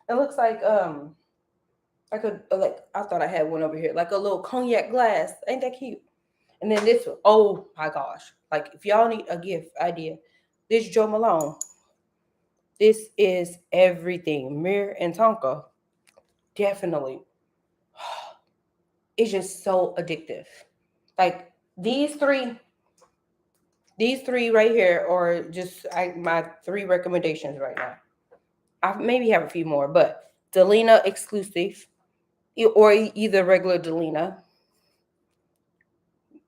[SPEAKER 1] it looks like a like I thought I had one over here, like a little cognac glass. Ain't that cute? And then this one, oh my gosh! Like if y'all need a gift idea, this Joe Malone. This is everything. Mir and Tonka, definitely. It's just so addictive. Like these three, these three right here are just my three recommendations right now. I maybe have a few more, but Delina exclusive, or either regular Delina,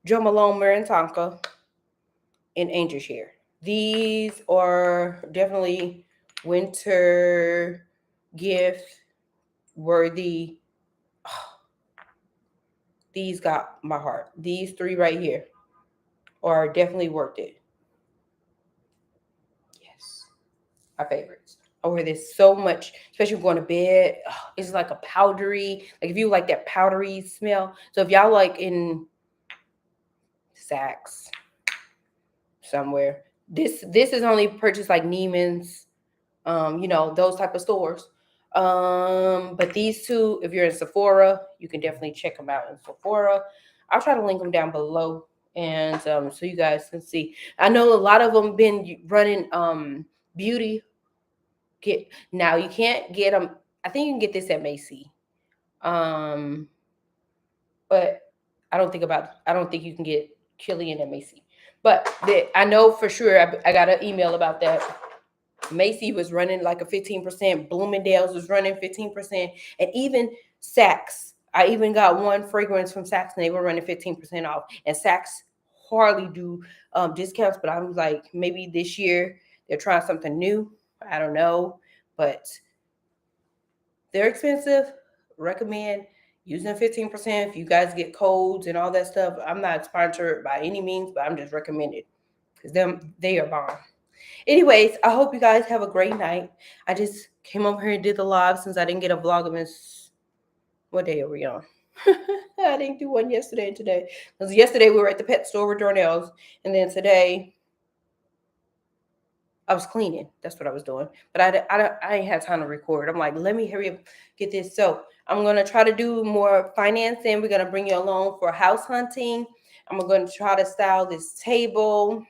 [SPEAKER 1] Joe Malone, Mir and Tonka, and Angel Share. These are definitely winter gift worthy. These got my heart. These three right here are definitely worth it. Yes, my favorites. I wear this so much, especially going to bed. It's like a powdery, like if you like that powdery smell. So if y'all like in Saks somewhere, this is only purchased like Neiman's, those type of stores. But these two, if you're in Sephora, you can definitely check them out in Sephora. I'll try to link them down below, and so you guys can see. I know a lot of them been running beauty get now. You can't get them. I think you can get this at Macy, um, but I don't think you can get Killian at Macy. But I know for sure. I got an email about that. Macy was running like a 15%. Bloomingdale's was running 15%. And even Saks. I even got one fragrance from Saks and they were running 15% off. And Saks hardly do discounts, but I'm like, maybe this year they're trying something new. I don't know. But they're expensive. Recommend using 15%. If you guys get codes and all that stuff, I'm not sponsored by any means, but I'm just recommended because they are bomb. Anyways, I hope you guys have a great night. I just came over here and did the live since I didn't get a Vlogmas. What day are we on? I didn't do one yesterday and today. Because yesterday we were at the pet store with Darnell's. And then today I was cleaning. That's what I was doing. But I ain't had time to record. I'm like, let me hurry up, get this. So I'm going to try to do more financing. We're going to bring you along for house hunting. I'm going to try to style this table.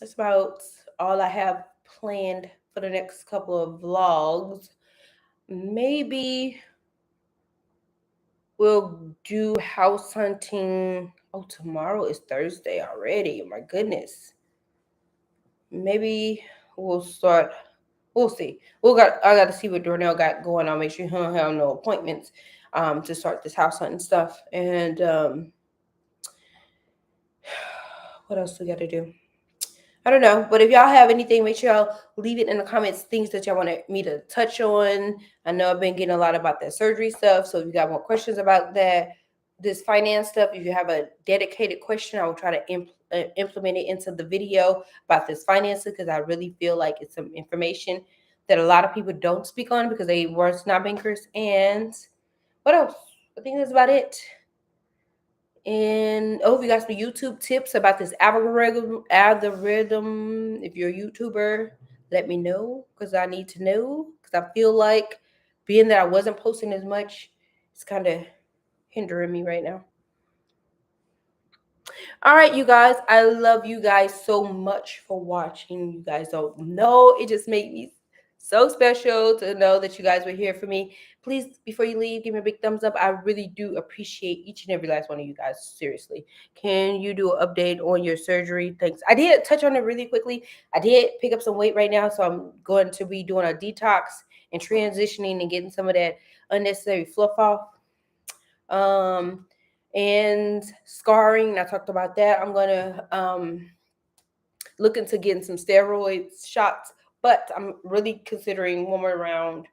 [SPEAKER 1] That's about all I have planned for the next couple of vlogs. Maybe we'll do house hunting. Oh, tomorrow is Thursday already. My goodness. Maybe we'll start. We'll see. I got to see what Darnell got going on. Make sure he don't have no appointments to start this house hunting stuff. And what else we got to do? I don't know, but if y'all have anything, make sure y'all leave it in the comments, things that y'all want me to touch on. I know I've been getting a lot about that surgery stuff, so if you got more questions about that, this finance stuff, if you have a dedicated question, I will try to implement it into the video about this finances because I really feel like it's some information that a lot of people don't speak on because they were not bankers. And what else? I think that's about it. And if you got some YouTube tips about this algorithm, if you're a YouTuber, let me know because I need to know. Because I feel like being that I wasn't posting as much, it's kind of hindering me right now. All right, you guys, I love you guys so much for watching. You guys don't know, it just made me so special to know that you guys were here for me. Please, before you leave, give me a big thumbs up. I really do appreciate each and every last one of you guys. Seriously. Can you do an update on your surgery? Thanks. I did touch on it really quickly. I did pick up some weight right now, so I'm going to be doing a detox and transitioning and getting some of that unnecessary fluff off. And scarring, I talked about that. I'm going to look into getting some steroids shots. but I'm really considering one more round,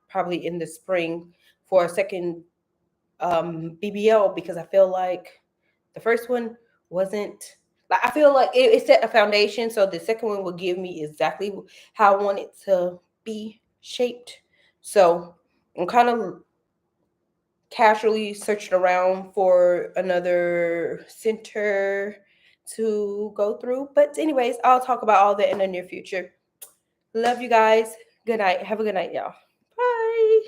[SPEAKER 1] probably in the spring for a second BBL because I feel like the first one wasn't like I feel like it set a foundation, so the second one will give me exactly how I want it to be shaped. So I'm kind of casually searching around for another center to go through. But anyways, I'll talk about all that in the near future. Love you guys. Good night. Have a good night, y'all. Bye.